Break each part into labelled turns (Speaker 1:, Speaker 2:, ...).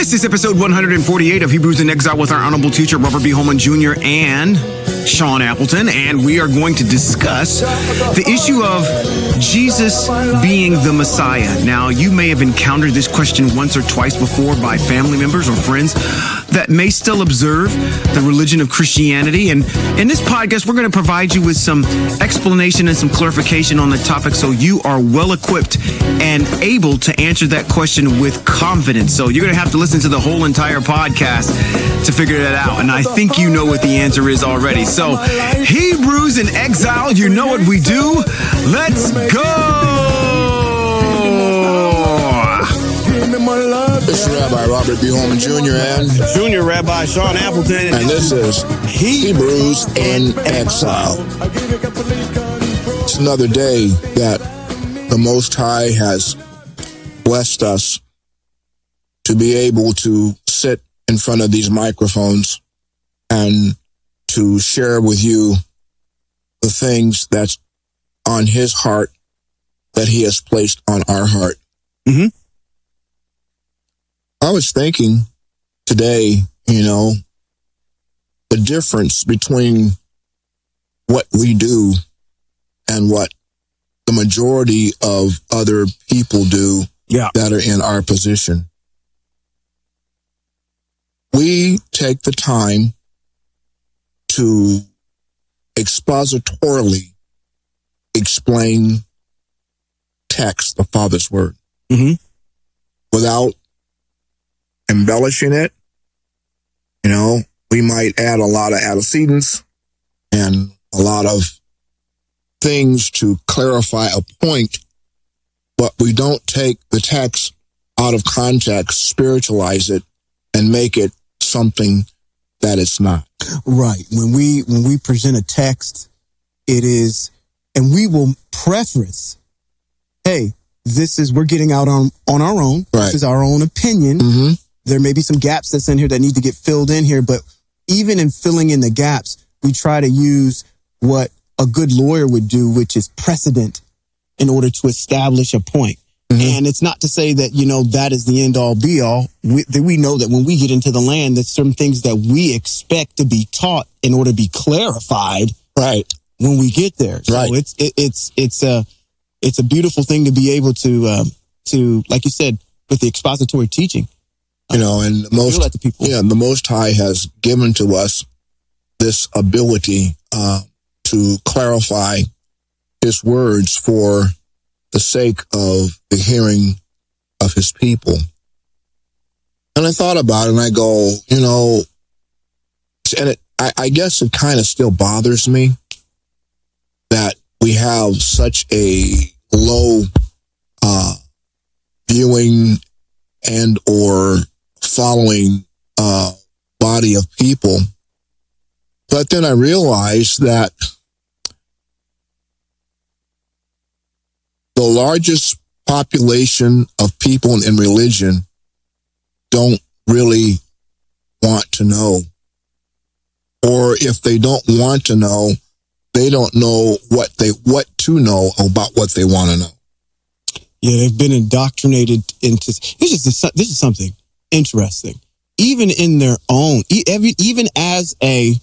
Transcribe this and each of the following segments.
Speaker 1: This is episode 148 of Hebrews in Exile with our honorable teacher, Robert B. Holman Jr. and Shawn Appleton, and we are going to discuss the issue of Jesus being the Messiah. Now, you may have encountered this question once or twice before by family members or friends that may still observe the religion of Christianity. And in this podcast, we're going to provide you with some explanation and some clarification on the topic so you are well equipped and able to answer that question with confidence. So you're going to have to listen to the whole entire podcast to figure that out. And I think you know what the answer is already. So Hebrews in Exile, you know what we do. Let's go!
Speaker 2: This is Rabbi Robert B. Holman Jr. and
Speaker 1: Junior Rabbi Shawn Appleton.
Speaker 2: And this is Hebrews in Exile. It's another day that the Most High has blessed us to be able to sit in front of these microphones and to share with you the things that's on His heart that He has placed on our heart.
Speaker 1: Mm-hmm.
Speaker 2: I was thinking today, the difference between what we do and what the majority of other people do that are in our position. We take the time to expositorily explain text, the Father's Word, without embellishing it. We might add a lot of antecedents and a lot of things to clarify a point, but we don't take the text out of context, spiritualize it, and make it something that it's not.
Speaker 3: Right. When we present a text, it is, and we will preface, hey, we're getting out on our own.
Speaker 2: Right.
Speaker 3: This is our own opinion.
Speaker 2: Mm-hmm.
Speaker 3: There may be some gaps that's in here that need to get filled in here, but even in filling in the gaps, we try to use what a good lawyer would do, which is precedent, in order to establish a point. Mm-hmm. And it's not to say that, that is the end all be all. We know that when we get into the land, there's certain things that we expect to be taught in order to be clarified.
Speaker 2: Right.
Speaker 3: When we get there.
Speaker 2: Right.
Speaker 3: So it's a beautiful thing to be able to, like you said, with the expository teaching.
Speaker 2: And the Most High has given to us this ability to clarify His words for the sake of the hearing of His people. And I thought about it and I go, and I guess it kind of still bothers me that we have such a low viewing and or following body of people. But then I realized that the largest population of people in religion don't really want to know. Or if they don't want to know, they don't know what to know about what they want to know.
Speaker 3: Yeah, they've been indoctrinated into this is something interesting. Even in their own, even as a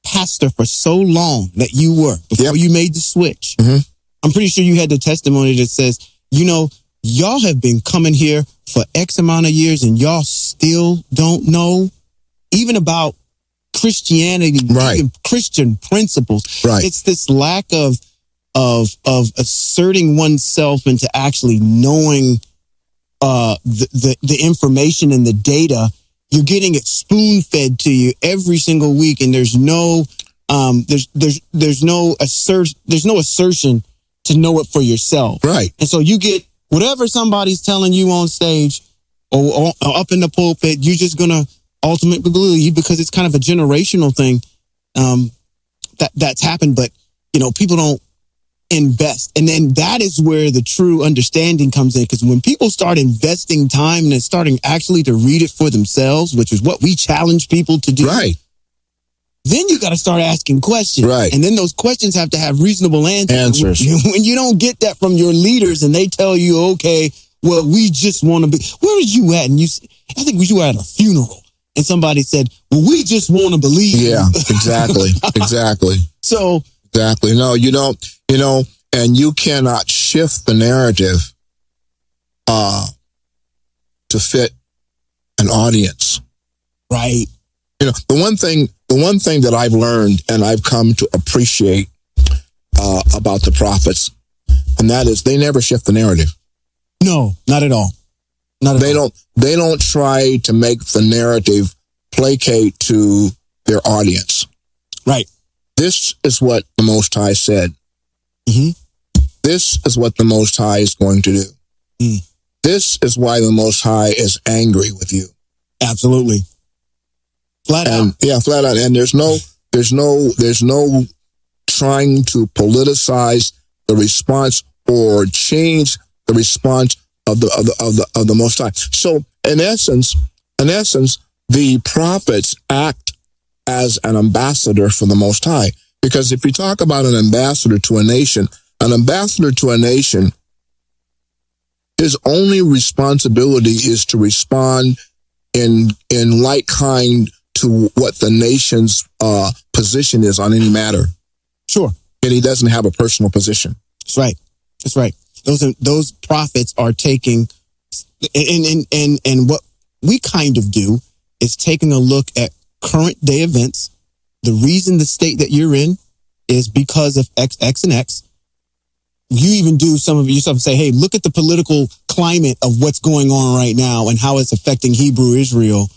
Speaker 3: pastor for so long that you were before you made the switch.
Speaker 2: Mm-hmm.
Speaker 3: I'm pretty sure you had the testimony that says, y'all have been coming here for X amount of years and y'all still don't know even about Christianity, even Christian principles.
Speaker 2: Right.
Speaker 3: It's this lack of asserting oneself into actually knowing the information and the data. You're getting it spoon fed to you every single week, and there's no assertion to know it for yourself.
Speaker 2: Right.
Speaker 3: And so you get whatever somebody's telling you on stage or up in the pulpit, you're just gonna ultimately believe because it's kind of a generational thing that's happened. But people don't invest, and then that is where the true understanding comes in. Because when people start investing time and starting actually to read it for themselves, which is what we challenge people to do,
Speaker 2: right?
Speaker 3: Then you got to start asking questions.
Speaker 2: Right.
Speaker 3: And then those questions have to have reasonable answers.
Speaker 2: When
Speaker 3: you don't get that from your leaders and they tell you, okay, well, we just want to be, where was you at? And I think you were at a funeral and somebody said, well, we just want to believe.
Speaker 2: Yeah, exactly. Exactly.
Speaker 3: So.
Speaker 2: Exactly. No, and you cannot shift the narrative to fit an audience.
Speaker 3: Right.
Speaker 2: The one thing that I've learned and I've come to appreciate about the prophets, and that is they never shift the narrative.
Speaker 3: No, not at all.
Speaker 2: They don't try to make the narrative placate to their audience.
Speaker 3: Right.
Speaker 2: This is what the Most High said.
Speaker 3: Mm-hmm.
Speaker 2: This is what the Most High is going to do.
Speaker 3: Mm.
Speaker 2: This is why the Most High is angry with you.
Speaker 3: Absolutely. Flat out.
Speaker 2: Yeah, flat out. And there's no trying to politicize the response or change the response of the Most High. So in essence, the prophets act as an ambassador for the Most High. Because if we talk about an ambassador to a nation, his only responsibility is to respond in like kind to what the nation's position is on any matter.
Speaker 3: Sure.
Speaker 2: And he doesn't have a personal position.
Speaker 3: That's right. That's right. Those prophets are taking, and what we kind of do is taking a look at current day events. The reason the state that you're in is because of X, and X. You even do some of it yourself and say, hey, look at the political climate of what's going on right now and how it's affecting Hebrew Israel.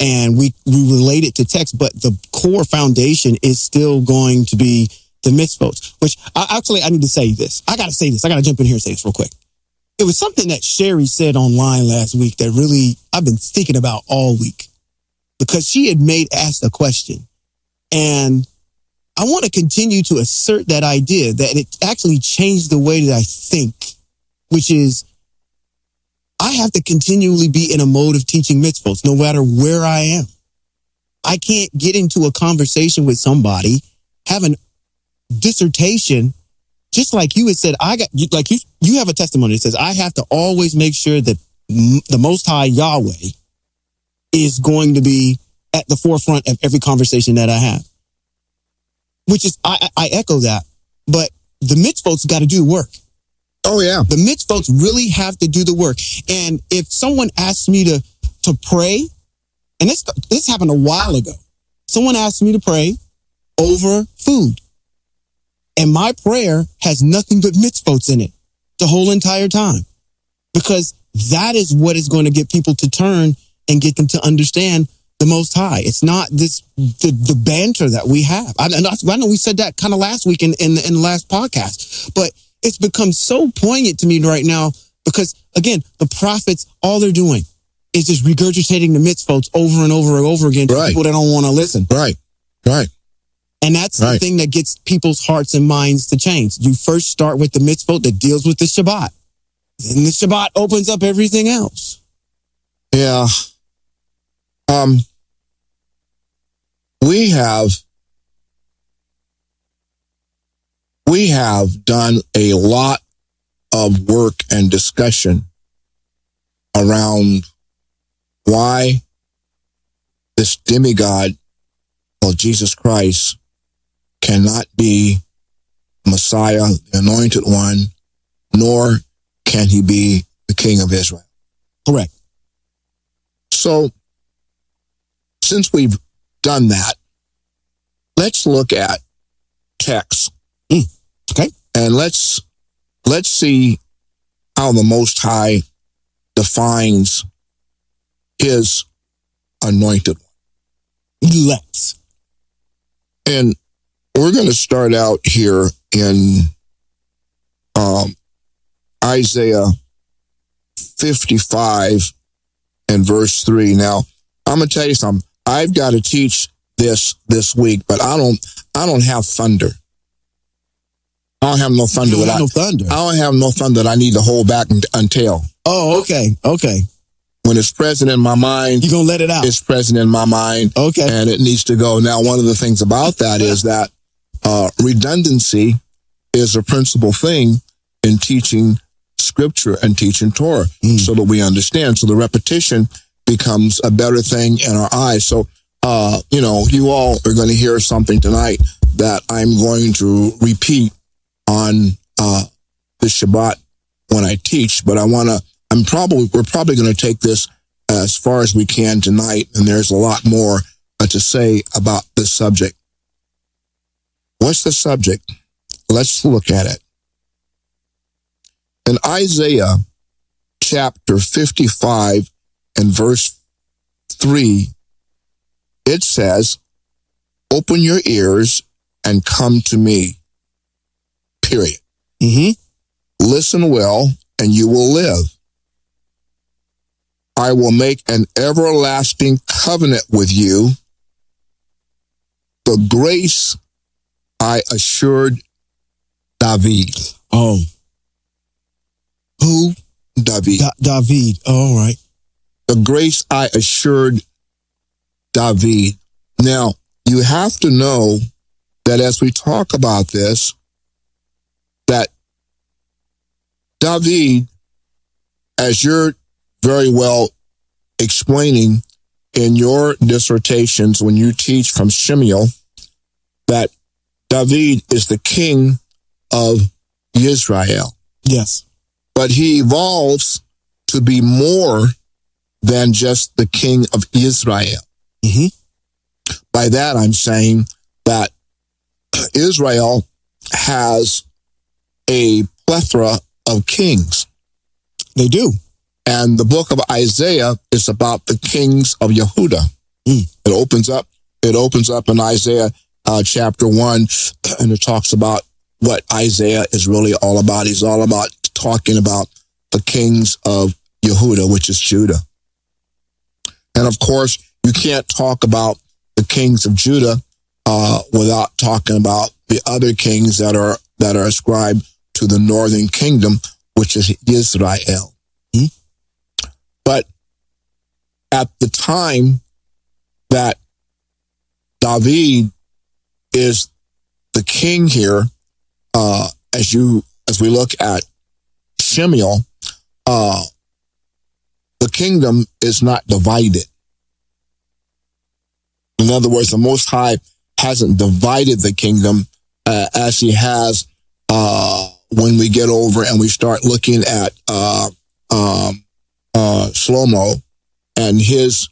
Speaker 3: And we relate it to text, but the core foundation is still going to be the mitzvot, which I need to say this. I got to say this. I got to jump in here and say this real quick. It was something that Sherry said online last week that really I've been thinking about all week, because she had asked a question, and I want to continue to assert that idea that it actually changed the way that I think, which is I have to continually be in a mode of teaching mitzvot no matter where I am. I can't get into a conversation with somebody, have a dissertation, just like you had said, you have a testimony that says I have to always make sure that the Most High Yahweh is going to be at the forefront of every conversation that I have. Which is, I echo that, but the mitzvot's got to do the work.
Speaker 2: Oh, yeah.
Speaker 3: The mitzvot really have to do the work. And if someone asks me to pray, and this happened a while ago, someone asked me to pray over food. And my prayer has nothing but mitzvot in it the whole entire time. Because that is what is going to get people to turn and get them to understand the Most High. It's not the banter that we have. I know we said that kind of last week in the last podcast, but it's become so poignant to me right now because, again, the prophets, all they're doing is just regurgitating the mitzvot over and over and over again to people that don't want to listen.
Speaker 2: Right.
Speaker 3: And that's the thing that gets people's hearts and minds to change. You first start with the mitzvot that deals with the Shabbat. Then the Shabbat opens up everything else.
Speaker 2: Yeah. We have done a lot of work and discussion around why this demigod called Jesus Christ cannot be Messiah, the anointed one, nor can he be the King of Israel.
Speaker 3: Correct.
Speaker 2: So, since we've done that, let's look at text.
Speaker 3: Okay.
Speaker 2: And let's see how the Most High defines his anointed one.
Speaker 3: Let's.
Speaker 2: And we're going to start out here in Isaiah 55 and verse 3. Now, I'm going to tell you something. I've got to teach this week, but I don't have thunder. I don't have no thunder. I don't have no thunder that I need to hold back until.
Speaker 3: Oh, okay.
Speaker 2: When it's present in my mind,
Speaker 3: you're going to let it out.
Speaker 2: It's present in my mind.
Speaker 3: Okay.
Speaker 2: And it needs to go. Now, one of the things about that is that redundancy is a principal thing in teaching scripture and teaching Torah so that we understand. So the repetition becomes a better thing in our eyes. So, you all are going to hear something tonight that I'm going to repeat on the Shabbat when I teach, but we're probably going to take this as far as we can tonight, and there's a lot more to say about this subject. What's the subject? Let's look at it. In Isaiah chapter 55 and verse 3, it says, "Open your ears and come to me." Period. Listen well, and you will live. I will make an everlasting covenant with you. The grace I assured David.
Speaker 3: Oh. Who?
Speaker 2: David.
Speaker 3: David. Oh, all right.
Speaker 2: The grace I assured David. Now, you have to know that as we talk about this, that David, as you're very well explaining in your dissertations when you teach from Shemuel, that David is the king of Israel.
Speaker 3: Yes.
Speaker 2: But he evolves to be more than just the king of Israel. By that, I'm saying that Israel has a plethora of kings.
Speaker 3: They do.
Speaker 2: And the book of Isaiah is about the kings of Yehudah. It opens up in Isaiah chapter 1, and it talks about what Isaiah is really all about. He's all about talking about the kings of Yehudah, which is Judah. And of course, you can't talk about the kings of Judah without talking about the other kings that are ascribed to the northern kingdom, which is Israel. But at the time that David is the king here, as we look at Shemuel, the kingdom is not divided. In other words, the Most High hasn't divided the kingdom as he has when we get over and we start looking at Shlomo and his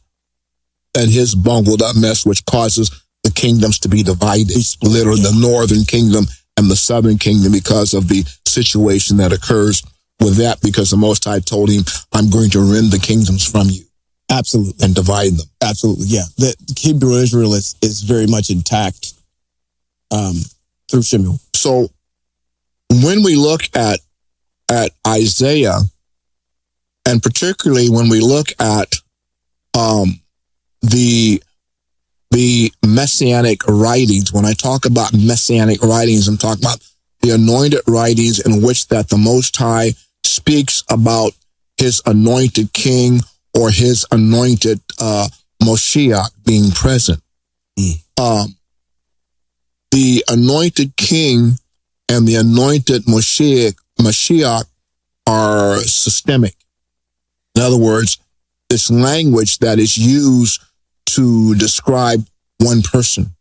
Speaker 2: bungled up mess, which causes the kingdoms to be divided, literally the northern kingdom and the southern kingdom, because of the situation that occurs with that, because the Most High told him, I'm going to rend the kingdoms from you.
Speaker 3: Absolutely.
Speaker 2: And divide them.
Speaker 3: Absolutely, yeah. The Hebrew Israel is very much intact through Shemuel.
Speaker 2: So when we look at Isaiah, and particularly when we look at the messianic writings, when I talk about messianic writings, I'm talking about the anointed writings in which that the Most High speaks about his anointed king or his anointed Moshiach being present. The anointed king and the anointed Moshiach are systemic. In other words, it's language that is used to describe one person.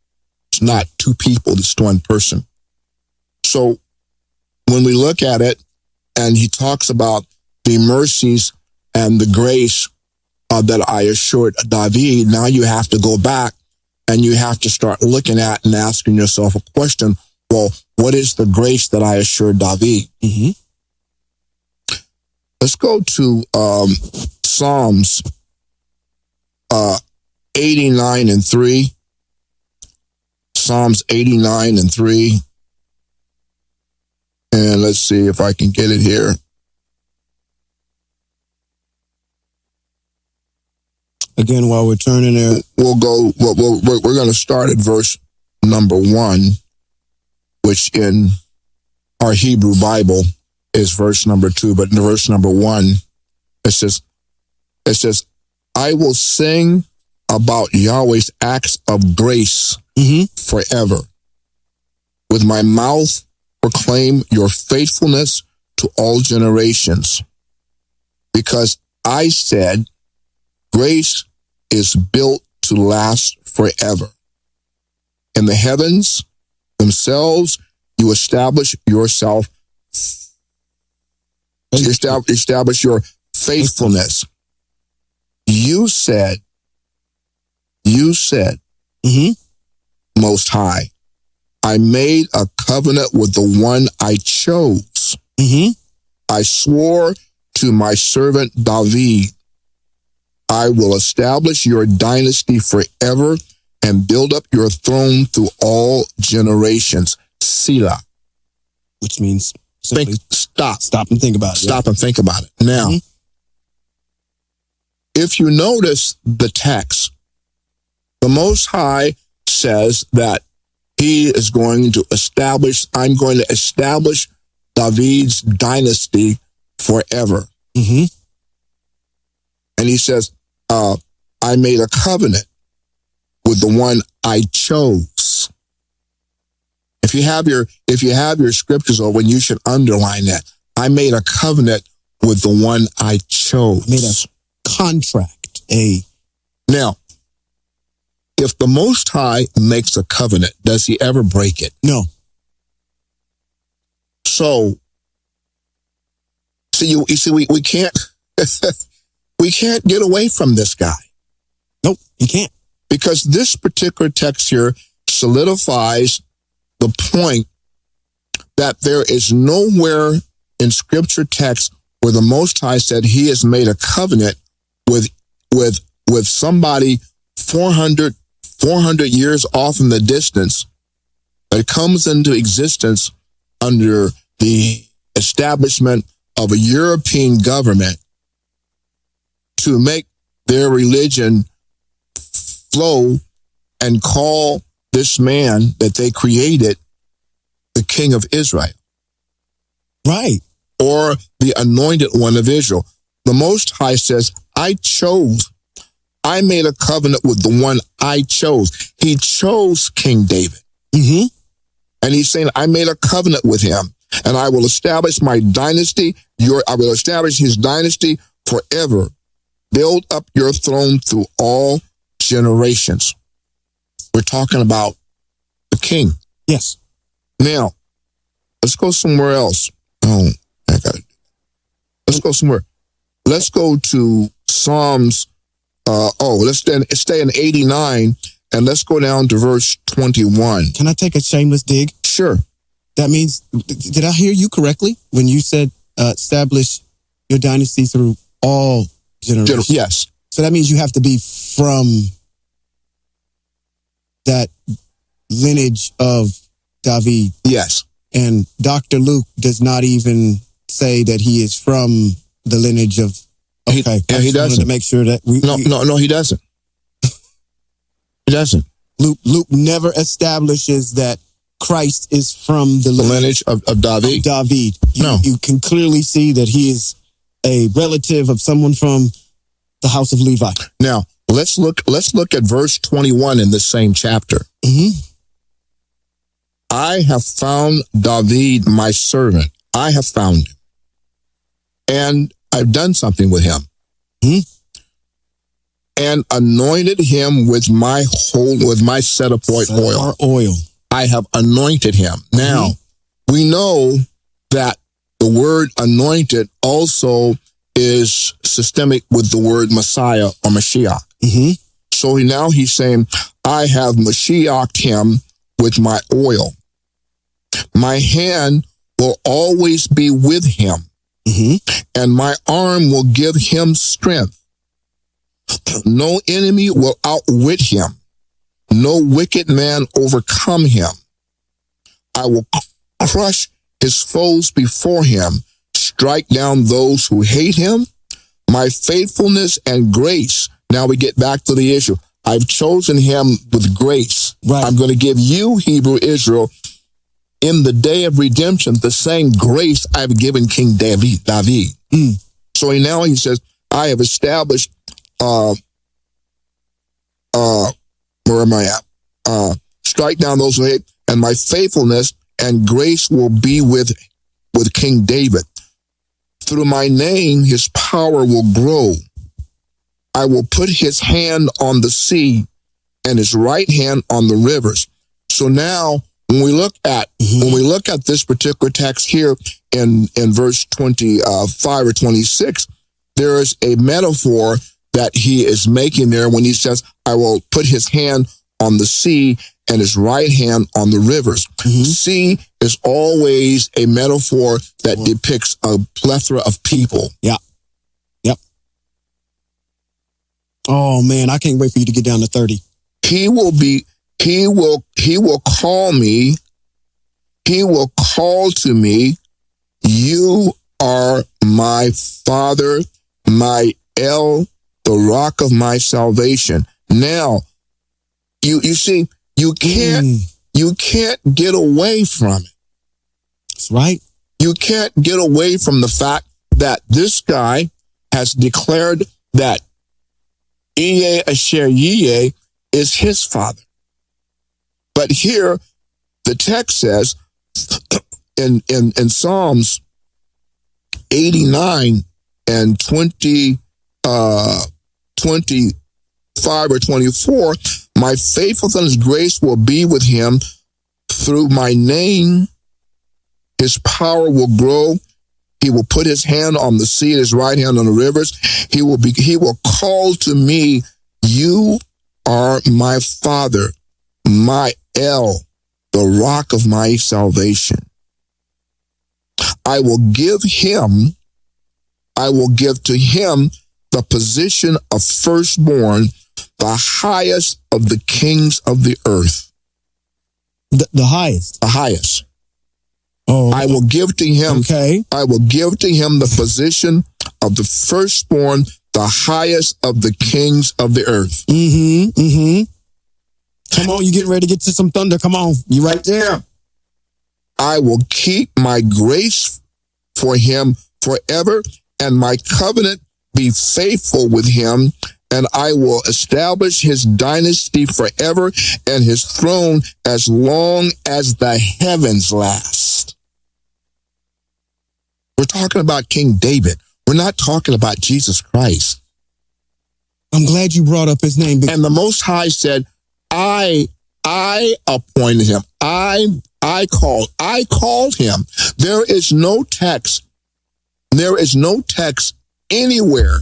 Speaker 2: It's not two people, it's one person. So when we look at it, and he talks about the mercies and the grace that I assured David, now you have to go back and you have to start looking at and asking yourself a question. Well, what is the grace that I assured David? Let's go to Psalms 89 and 3. Psalms 89 and 3. And let's see if I can get it here.
Speaker 3: Again, while we're turning there,
Speaker 2: we're going to start at verse number 1, which in our Hebrew Bible is verse number 2, but in verse number 1, it says, I will sing about Yahweh's acts of grace forever. With my mouth proclaim your faithfulness to all generations. Because I said, grace is built to last forever. In the heavens themselves, you establish yourself, establish your faithfulness. You said, Most High, I made a covenant with the one I chose. I swore to my servant David, I will establish your dynasty forever and build up your throne through all generations. Selah.
Speaker 3: Which means simply
Speaker 2: Stop
Speaker 3: and think about it.
Speaker 2: Stop and think about it. Now, if you notice the text, the Most High says that he is going to establish, I'm going to establish David's dynasty forever. And he says, I made a covenant with the one I chose. If you have your scriptures over, you should underline that. I made a covenant with the one I chose.
Speaker 3: Made a contract.
Speaker 2: Now, if the Most High makes a covenant, does he ever break it?
Speaker 3: No.
Speaker 2: So, you see, we can't we can't get away from this guy.
Speaker 3: Nope, you can't.
Speaker 2: Because this particular text here solidifies the point that there is nowhere in scripture text where the Most High said he has made a covenant with somebody 400 years off in the distance that comes into existence under the establishment of a European government to make their religion flow and call this man that they created the King of Israel.
Speaker 3: Right.
Speaker 2: Or the anointed one of Israel. The Most High says, I made a covenant with the one I chose. He chose King David. And he's saying, I made a covenant with him, and I will establish my dynasty. I will establish his dynasty forever. Build up your throne through all generations. We're talking about the king.
Speaker 3: Yes.
Speaker 2: Now, let's go somewhere else. Let's go somewhere. Let's go to Psalms. Let's stay in 89 and let's go down to verse 21.
Speaker 3: Can I take a shameless dig?
Speaker 2: Sure.
Speaker 3: That means, did I hear you correctly when you said establish your dynasty through all generations?
Speaker 2: Yes.
Speaker 3: So that means you have to be from that lineage of David.
Speaker 2: Yes.
Speaker 3: And Dr. Luke does not even say that he is from the lineage of. Okay,
Speaker 2: he doesn't.
Speaker 3: To make sure that
Speaker 2: no, he doesn't. He doesn't.
Speaker 3: Luke never establishes that Christ is from the
Speaker 2: lineage of David.
Speaker 3: You can clearly see that he is a relative of someone from the house of Levi.
Speaker 2: Now let's look at verse 21 in this same chapter. I have found David, my servant. I have found him, and I've done something with him, and anointed him with my set apart oil. I have anointed him. Now, we know that the word anointed also is systemic with the word Messiah or Mashiach. So now he's saying, I have Mashiached him with my oil. My hand will always be with him, and my arm will give him strength. No enemy will outwit him. No wicked man overcome him. I will crush his foes before him, strike down those who hate him. My faithfulness and grace. Now we get back to the issue. I've chosen him with grace.
Speaker 3: Right.
Speaker 2: I'm going to give you, Hebrew Israel, in the day of redemption, the same grace I've given King David. So now he says, I have established, where am I at? Strike down those who hate, and my faithfulness and grace will be with King David. Through my name, his power will grow. I will put his hand on the sea and his right hand on the rivers. So now when we look at this particular text here in verse 25 or 26, there is a metaphor that he is making there when he says, I will put his hand on the sea and his right hand on the rivers. Sea is always a metaphor that depicts a plethora of people.
Speaker 3: Yeah. Yep. Oh man, I can't wait for you to get down to 30.
Speaker 2: He will call me. He will call to me. You are my Father, my El, the rock of my salvation. Now, you see, you can't get away from it.
Speaker 3: That's right.
Speaker 2: You can't get away from the fact that this guy has declared that Iye Asher Yiye is his father. But here, the text says in Psalms 89 and 25 or 24, my faithfulness and his grace will be with him. Through my name, his power will grow. He will put his hand on the sea, his right hand on the rivers. He will call to me, you are my Father, my El, the rock of my salvation. I will give to him the position of firstborn, the highest of the kings of the earth.
Speaker 3: The highest?
Speaker 2: The highest.
Speaker 3: Oh,
Speaker 2: I will give to him.
Speaker 3: Okay.
Speaker 2: I will give to him the position of the firstborn, the highest of the kings of the earth.
Speaker 3: Come on, you getting ready to get to some thunder. Come on, you right there.
Speaker 2: I will keep my grace for him forever, and my covenant be faithful with him, and I will establish his dynasty forever and his throne as long as the heavens last. We're talking about King David. We're not talking about Jesus Christ.
Speaker 3: I'm glad you brought up his name.
Speaker 2: And the Most High said, I appointed him. I called him. There is no text anywhere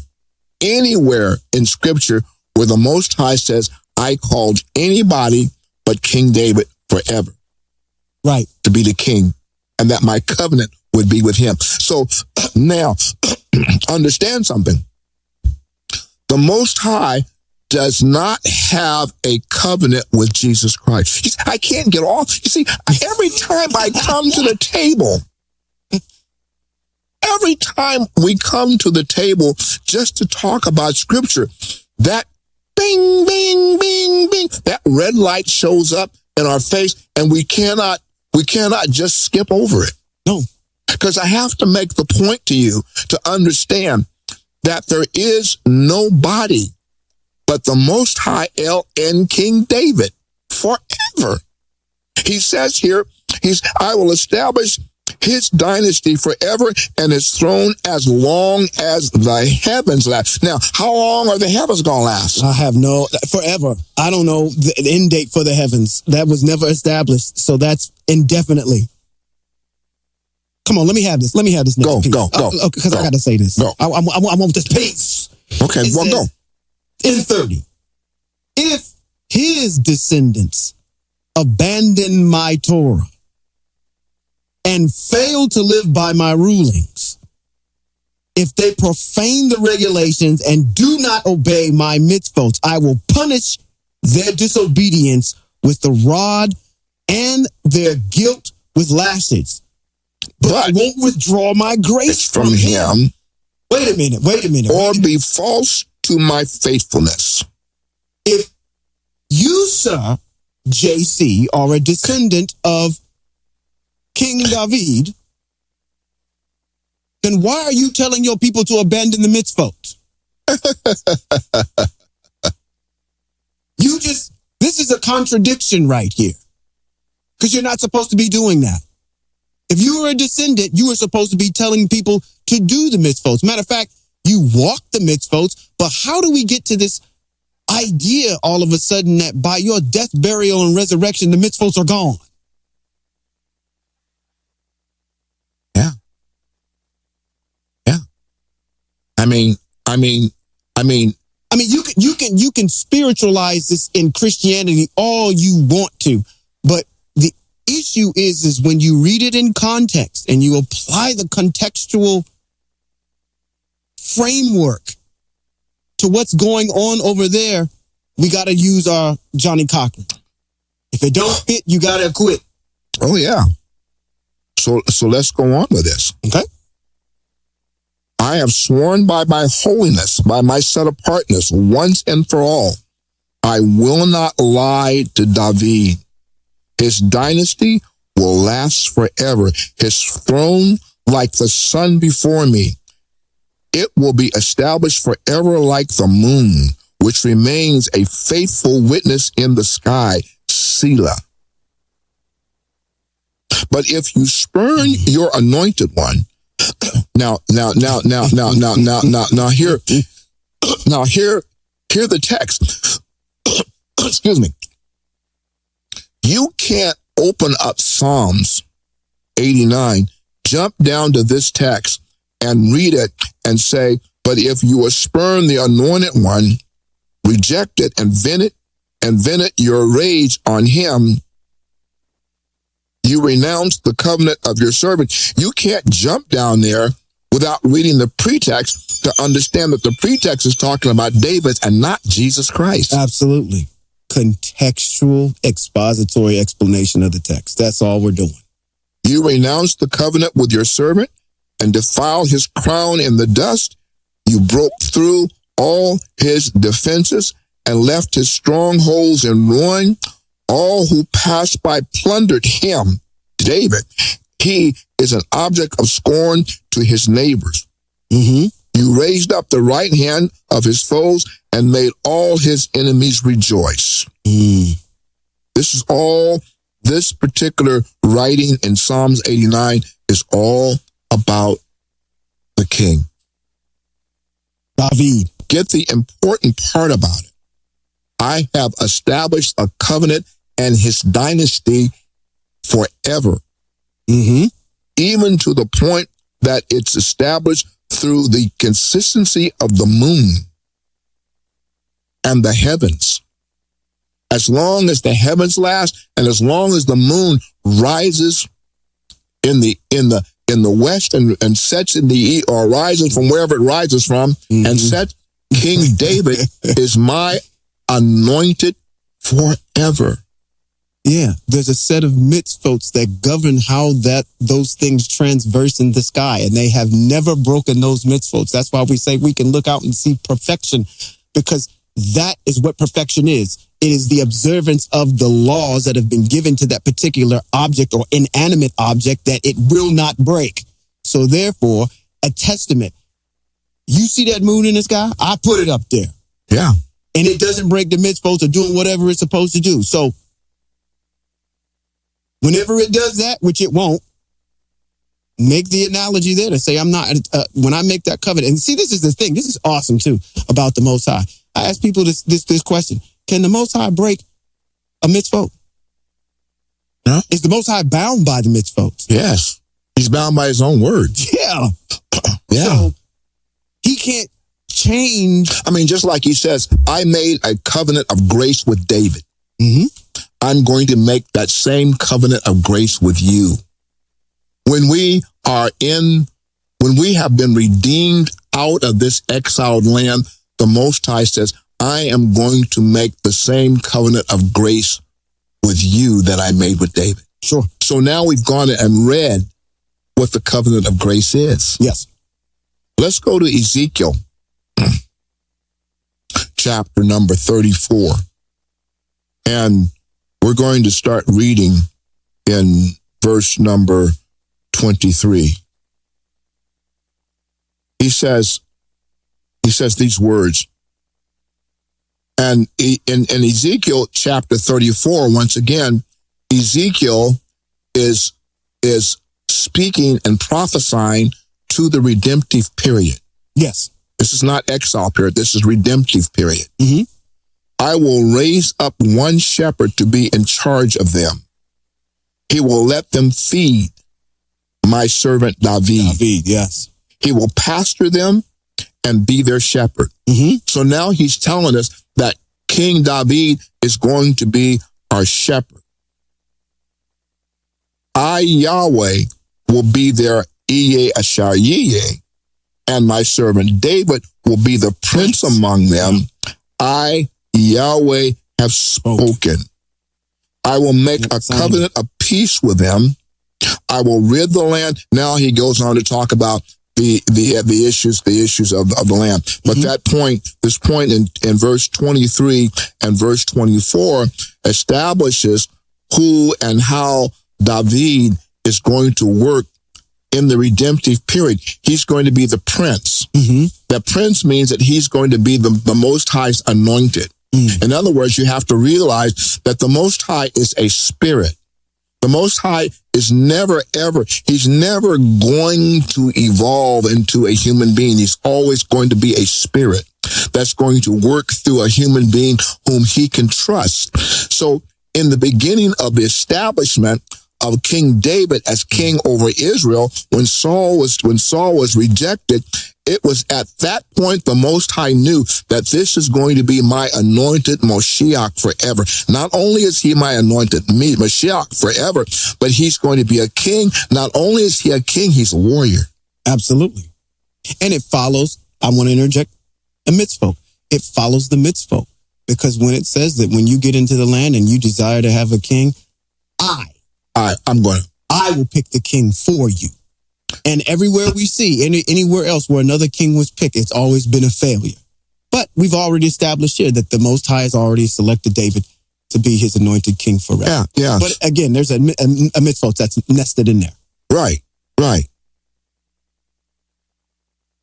Speaker 2: in Scripture where the Most High says, I called anybody but King David forever.
Speaker 3: Right.
Speaker 2: To be the king, and that my covenant would be with him. So now, understand something. The Most High does not have a covenant with Jesus Christ. I can't get off. You see, every time I come to the table, every time we come to the table just to talk about Scripture, that bing, bing, bing, bing, that red light shows up in our face, and we cannot just skip over it.
Speaker 3: No.
Speaker 2: Because I have to make the point to you to understand that there is nobody but the Most High El and King David forever. He says here, I will establish his dynasty forever and his throne as long as the heavens last. Now, how long are the heavens going to last?
Speaker 3: I have forever. I don't know the end date for the heavens. That was never established. So that's indefinitely. Come on, let me have this. Let me have this next piece.
Speaker 2: Go.
Speaker 3: Because I got to say this.
Speaker 2: Go.
Speaker 3: I want this piece.
Speaker 2: Okay, well, go.
Speaker 3: In 30, if his descendants abandon my Torah and fail to live by my rulings, if they profane the regulations and do not obey my mitzvot, I will punish their disobedience with the rod and their guilt with lashes. But I won't withdraw my grace from him. Wait a minute.
Speaker 2: Or be false to my faithfulness.
Speaker 3: If you, sir, JC, are a descendant of King David, then why are you telling your people to abandon the mitzvot? This is a contradiction right here. Because you're not supposed to be doing that. If you were a descendant, you were supposed to be telling people to do the mitzvot. Matter of fact, you walk the mitzvot, but how do we get to this idea all of a sudden that by your death, burial, and resurrection, the mitzvot are gone?
Speaker 2: Yeah. Yeah. I mean,
Speaker 3: you can spiritualize this in Christianity all you want to, but the issue is when you read it in context and you apply the contextual framework to what's going on over there, we got to use our Johnny Cochran. If it don't fit, you got to quit.
Speaker 2: Oh yeah. So let's go on with this.
Speaker 3: Okay.
Speaker 2: I have sworn by my holiness, by my set apartness, once and for all, I will not lie to David. His dynasty will last forever. His throne like the sun before me. It will be established forever like the moon, which remains a faithful witness in the sky. Selah. But if you spurn your anointed one, now hear the text. Excuse me. You can't open up Psalms 89, jump down to this text and read it and say, but if you will spurn the anointed one, reject it and vent your rage on him, you renounce the covenant of your servant. You can't jump down there without reading the pretext to understand that the pretext is talking about David and not Jesus Christ.
Speaker 3: Absolutely. Contextual, expository explanation of the text. That's all we're doing.
Speaker 2: You renounce the covenant with your servant and defile his crown in the dust. You broke through all his defenses and left his strongholds in ruin. All who passed by plundered him, David. He is an object of scorn to his neighbors.
Speaker 3: Mm-hmm.
Speaker 2: You raised up the right hand of his foes and made all his enemies rejoice. This particular writing in Psalms 89 is all about the king.
Speaker 3: David.
Speaker 2: Get the important part about it. I have established a covenant and his dynasty forever.
Speaker 3: Mm-hmm.
Speaker 2: Even to the point that it's established through the consistency of the moon and the heavens. As long as the heavens last and as long as the moon rises in the west and sets in the east, or rises from wherever it rises from, and sets, King David is my anointed forever.
Speaker 3: Yeah, there's a set of mitzvot that govern how those things transverse in the sky, and they have never broken those mitzvot. That's why we say we can look out and see perfection, because that is what perfection is. It is the observance of the laws that have been given to that particular object or inanimate object that it will not break. So therefore, a testament. You see that moon in the sky? I put it up there.
Speaker 2: Yeah.
Speaker 3: And it doesn't break the mitzvot of doing whatever it's supposed to do. So whenever it does that, which it won't, make the analogy there to say, I'm not, when I make that covenant. And see, this is the thing. This is awesome too about the Most High. I ask people this question. Can the Most High break a mitzvot?
Speaker 2: Huh?
Speaker 3: Is the Most High bound by the mitzvot?
Speaker 2: Yes. He's bound by his own words.
Speaker 3: Yeah.
Speaker 2: Yeah.
Speaker 3: So he can't change.
Speaker 2: I mean, just like he says, I made a covenant of grace with David.
Speaker 3: Mm-hmm.
Speaker 2: I'm going to make that same covenant of grace with you. When we have been redeemed out of this exiled land, the Most High says, I am going to make the same covenant of grace with you that I made with David.
Speaker 3: Sure.
Speaker 2: So now we've gone and read what the covenant of grace is.
Speaker 3: Yes.
Speaker 2: Let's go to Ezekiel, chapter number 34. And we're going to start reading in verse number 23. He says these words. And in Ezekiel chapter 34, once again, Ezekiel is speaking and prophesying to the redemptive period.
Speaker 3: Yes.
Speaker 2: This is not exile period. This is redemptive period.
Speaker 3: Mm-hmm.
Speaker 2: I will raise up one shepherd to be in charge of them. He will let them feed my servant David.
Speaker 3: David, yes.
Speaker 2: He will pasture them and be their shepherd.
Speaker 3: Mm-hmm.
Speaker 2: So now he's telling us that King David is going to be our shepherd. I, Yahweh, will be their Iye Ashar Yeye, and my servant David will be the prince among them. I, Yahweh, have spoken. I will make a covenant of peace with them. I will rid the land. Now he goes on to talk about the issues of the land. But this point in verse 23 and verse 24 establishes who and how David is going to work in the redemptive period. He's going to be the prince.
Speaker 3: Mm-hmm.
Speaker 2: That prince means that he's going to be the Most High's anointed. In other words, you have to realize that the Most High is a spirit. The Most High is never, ever, he's never going to evolve into a human being. He's always going to be a spirit that's going to work through a human being whom he can trust. So in the beginning of the establishment of King David as king over Israel, when Saul was rejected, it was at that point the Most High knew that this is going to be my anointed Moshiach forever. Not only is he my anointed Moshiach forever, but he's going to be a king. Not only is he a king, he's a warrior.
Speaker 3: Absolutely. And it follows, I want to interject a mitzvah. It follows the mitzvah, because when it says that when you get into the land and you desire to have a king, I will pick the king for you. And everywhere we see, anywhere else where another king was picked, it's always been a failure. But we've already established here that the Most High has already selected David to be his anointed king forever.
Speaker 2: Yeah.
Speaker 3: But again, there's a mitzvah that's nested in there.
Speaker 2: Right.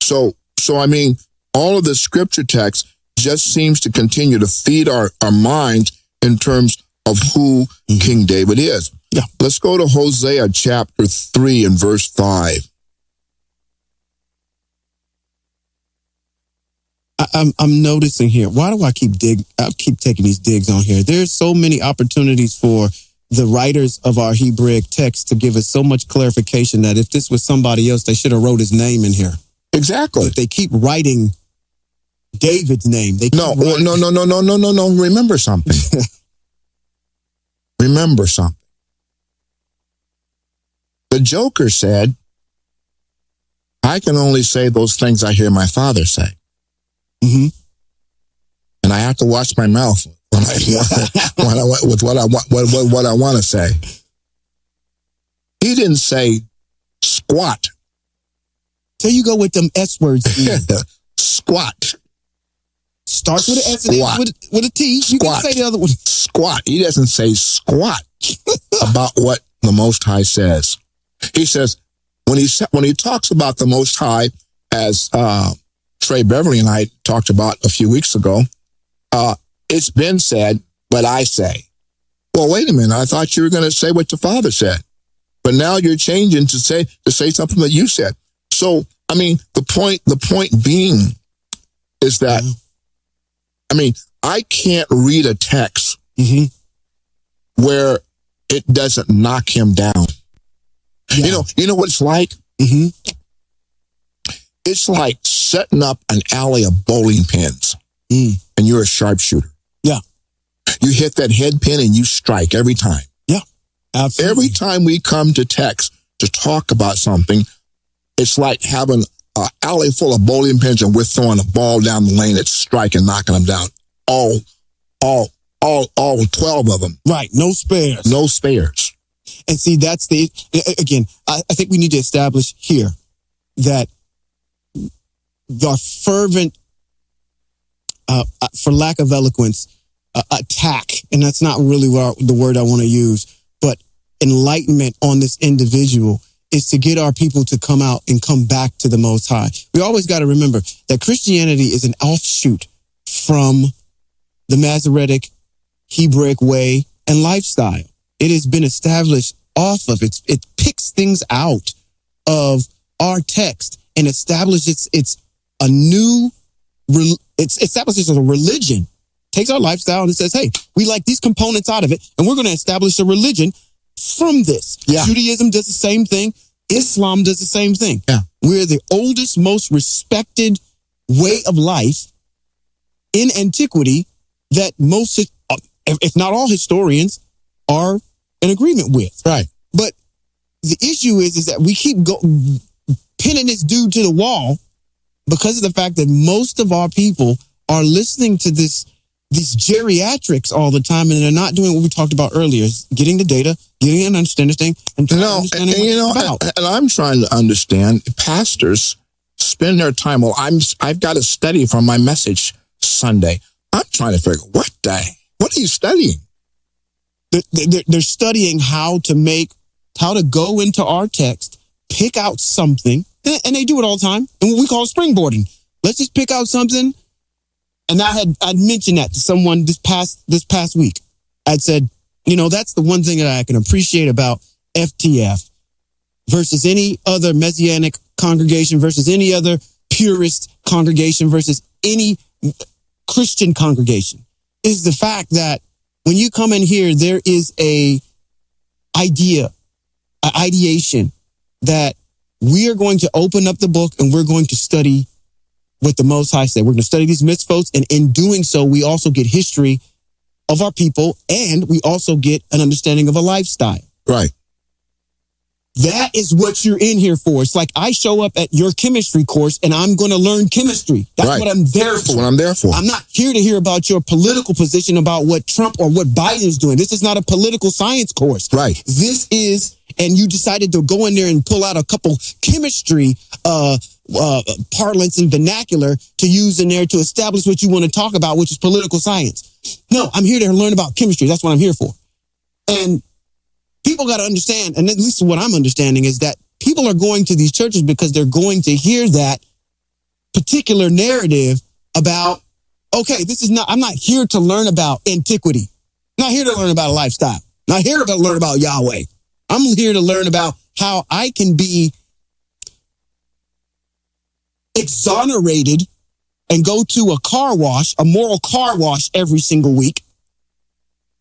Speaker 2: So I mean, all of the scripture text just seems to continue to feed our minds in terms of who King David is. Yeah. Let's go to Hosea chapter 3 and verse 5.
Speaker 3: I'm noticing here. Why do I keep taking these digs on here? There's so many opportunities for the writers of our Hebraic text to give us so much clarification that if this was somebody else, they should have wrote his name in here.
Speaker 2: Exactly.
Speaker 3: But they keep writing David's name.
Speaker 2: No. Remember something. Remember something. The Joker said, I can only say those things I hear my father say.
Speaker 3: Mm-hmm.
Speaker 2: And I have to watch my mouth with what I want to say. He didn't say squat.
Speaker 3: So you go with them S words.
Speaker 2: Squat.
Speaker 3: Starts with an S and ends with a T. You can say the other one.
Speaker 2: Squat. He doesn't say squat about what the Most High says. He says, when he talks about the Most High, as Trey Beverly and I talked about a few weeks ago, it's been said, but I say. Well, wait a minute. I thought you were going to say what the Father said, but now you're changing to say something that you said. So, I mean, the point being is that, I mean, I can't read a text where it doesn't knock him down. Yeah. You know what it's like? Mm-hmm. It's like setting up an alley of bowling pins, and you're a sharpshooter. Yeah. You hit that head pin and you strike every time. Yeah, absolutely. Every time we come to text to talk about something, it's like having an alley full of bowling pins and we're throwing a ball down the lane that's striking, knocking them down. All 12 of them. Right. No spares. No spares. And see, that's again, I think we need to establish here that the fervent, for lack of eloquence, attack, and that's not really the word I want to use, but enlightenment on this individual is to get our people to come out and come back to the Most High. We always got to remember that Christianity is an offshoot from the Masoretic Hebraic way and lifestyle. It has been established
Speaker 3: off of it. It picks things out of our text and establishes it establishes a religion, takes our lifestyle and it says, hey, we like these components out of it, and we're going to establish a religion from this.
Speaker 2: Yeah.
Speaker 3: Judaism does the same thing. Islam does the same thing.
Speaker 2: Yeah.
Speaker 3: We're the oldest, most respected way of life in antiquity that most, if not all historians, are in agreement with.
Speaker 2: Right.
Speaker 3: But the issue is that we keep pinning this dude to the wall because of the fact that most of our people are listening to these geriatrics all the time, and they're not doing what we talked about earlier, is getting the data, getting an understanding, and trying to understand what it's about.
Speaker 2: And I'm trying to understand. Pastors spend their time. Well, I've got to study from my message Sunday. I'm trying to figure what are you studying?
Speaker 3: They're studying how to go into our text, pick out something, and they do it all the time, and what we call springboarding. Let's just pick out something. And I'd mentioned that to someone this past week. I'd said, that's the one thing that I can appreciate about FTF versus any other Messianic congregation, versus any other purist congregation, versus any Christian congregation, is the fact that when you come in here, there is an ideation that we are going to open up the book and we're going to study what the Most High said. We're going to study these mitzvot, and in doing so, we also get history of our people, and we also get an understanding of a lifestyle.
Speaker 2: Right.
Speaker 3: That is what you're in here for. It's like I show up at your chemistry course, and I'm going to learn chemistry. That's
Speaker 2: right.
Speaker 3: what I'm there for.
Speaker 2: That's what I'm there for.
Speaker 3: I'm not here to hear about your political position about what Trump or what Biden's doing. This is not a political science course.
Speaker 2: Right.
Speaker 3: This is, and you decided to go in there and pull out a couple chemistry parlance and vernacular to use in there to establish what you want to talk about, which is political science. No, I'm here to learn about chemistry. That's what I'm here for. And people got to understand, and at least what I'm understanding is that people are going to these churches because they're going to hear that particular narrative about, okay, I'm not here to learn about antiquity. I'm not here to learn about a lifestyle. I'm not here to learn about Yahweh. I'm here to learn about how I can be exonerated and go to a car wash, a moral car wash every single week,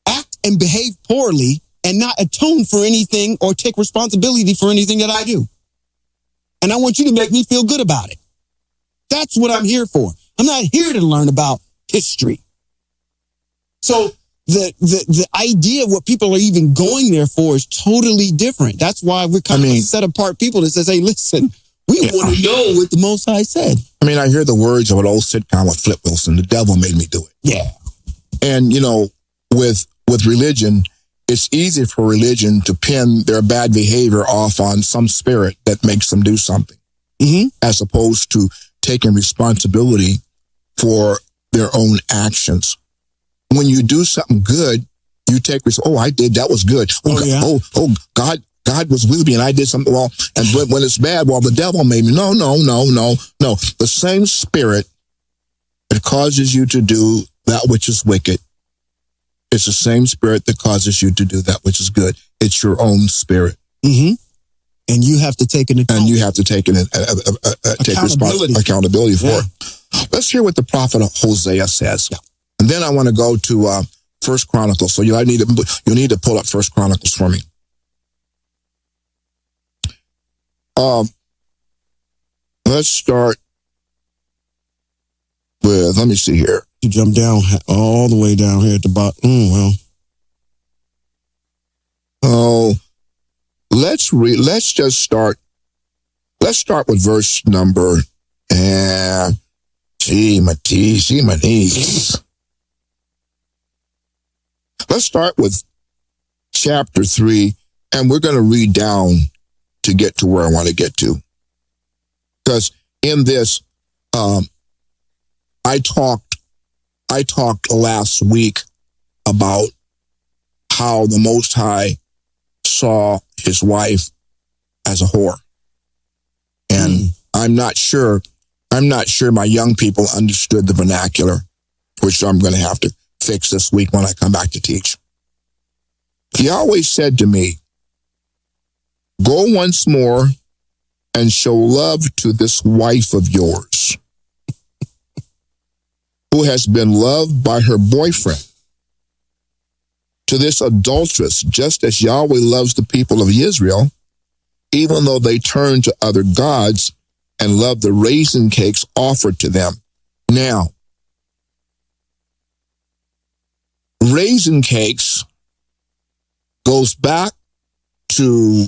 Speaker 3: act and behave poorly, and not atone for anything or take responsibility for anything that I do. And I want you to make me feel good about it. That's what I'm here for. I'm not here to learn about history. So the idea of what people are even going there for is totally different. That's why we're kind of a set apart people that says, hey, listen, we want to know what the Most High said.
Speaker 2: I hear the words of an old sitcom with Flip Wilson, the devil made me do it.
Speaker 3: Yeah.
Speaker 2: And, with religion, it's easy for religion to pin their bad behavior off on some spirit that makes them do something, as opposed to taking responsibility for their own actions. When you do something good, you take responsibility. Oh, I did. That was good. God was with me and I did something wrong. And when it's bad, the devil made me. No. The same spirit that causes you to do that which is wicked, it's the same spirit that causes you to do that which is good. It's your own spirit. Mm-hmm.
Speaker 3: And you have to take
Speaker 2: accountability for it. Let's hear what the prophet Hosea says. Yeah. And then I want to go to First Chronicles. So you'll need to pull up First Chronicles for me. Let's start with, let me see here.
Speaker 3: You jump down all the way down here at the bottom.
Speaker 2: Let's start with verse number, Let's start with chapter 3, and we're going to read down to get to where I want to get to. Because in this, I talked last week about how the Most High saw his wife as a whore. And I'm not sure my young people understood the vernacular, which I'm going to have to fix this week when I come back to teach. He always said to me, Go once more and show love to this wife of yours who has been loved by her boyfriend. To this adulteress, just as Yahweh loves the people of Israel, even though they turn to other gods and love the raisin cakes offered to them. Now, raisin cakes goes back to,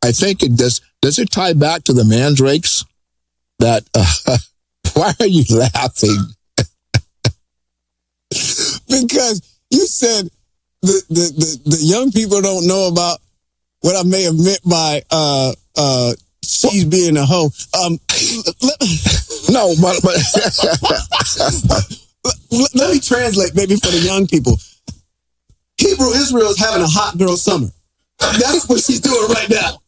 Speaker 2: I think it does it tie back to the mandrakes? That, why are you laughing?
Speaker 3: Because you said the young people don't know about what I may have meant by she's being a hoe.
Speaker 2: No, but
Speaker 3: let me translate maybe for the young people. Hebrew Israel is having a hot girl summer. That's what she's doing right now.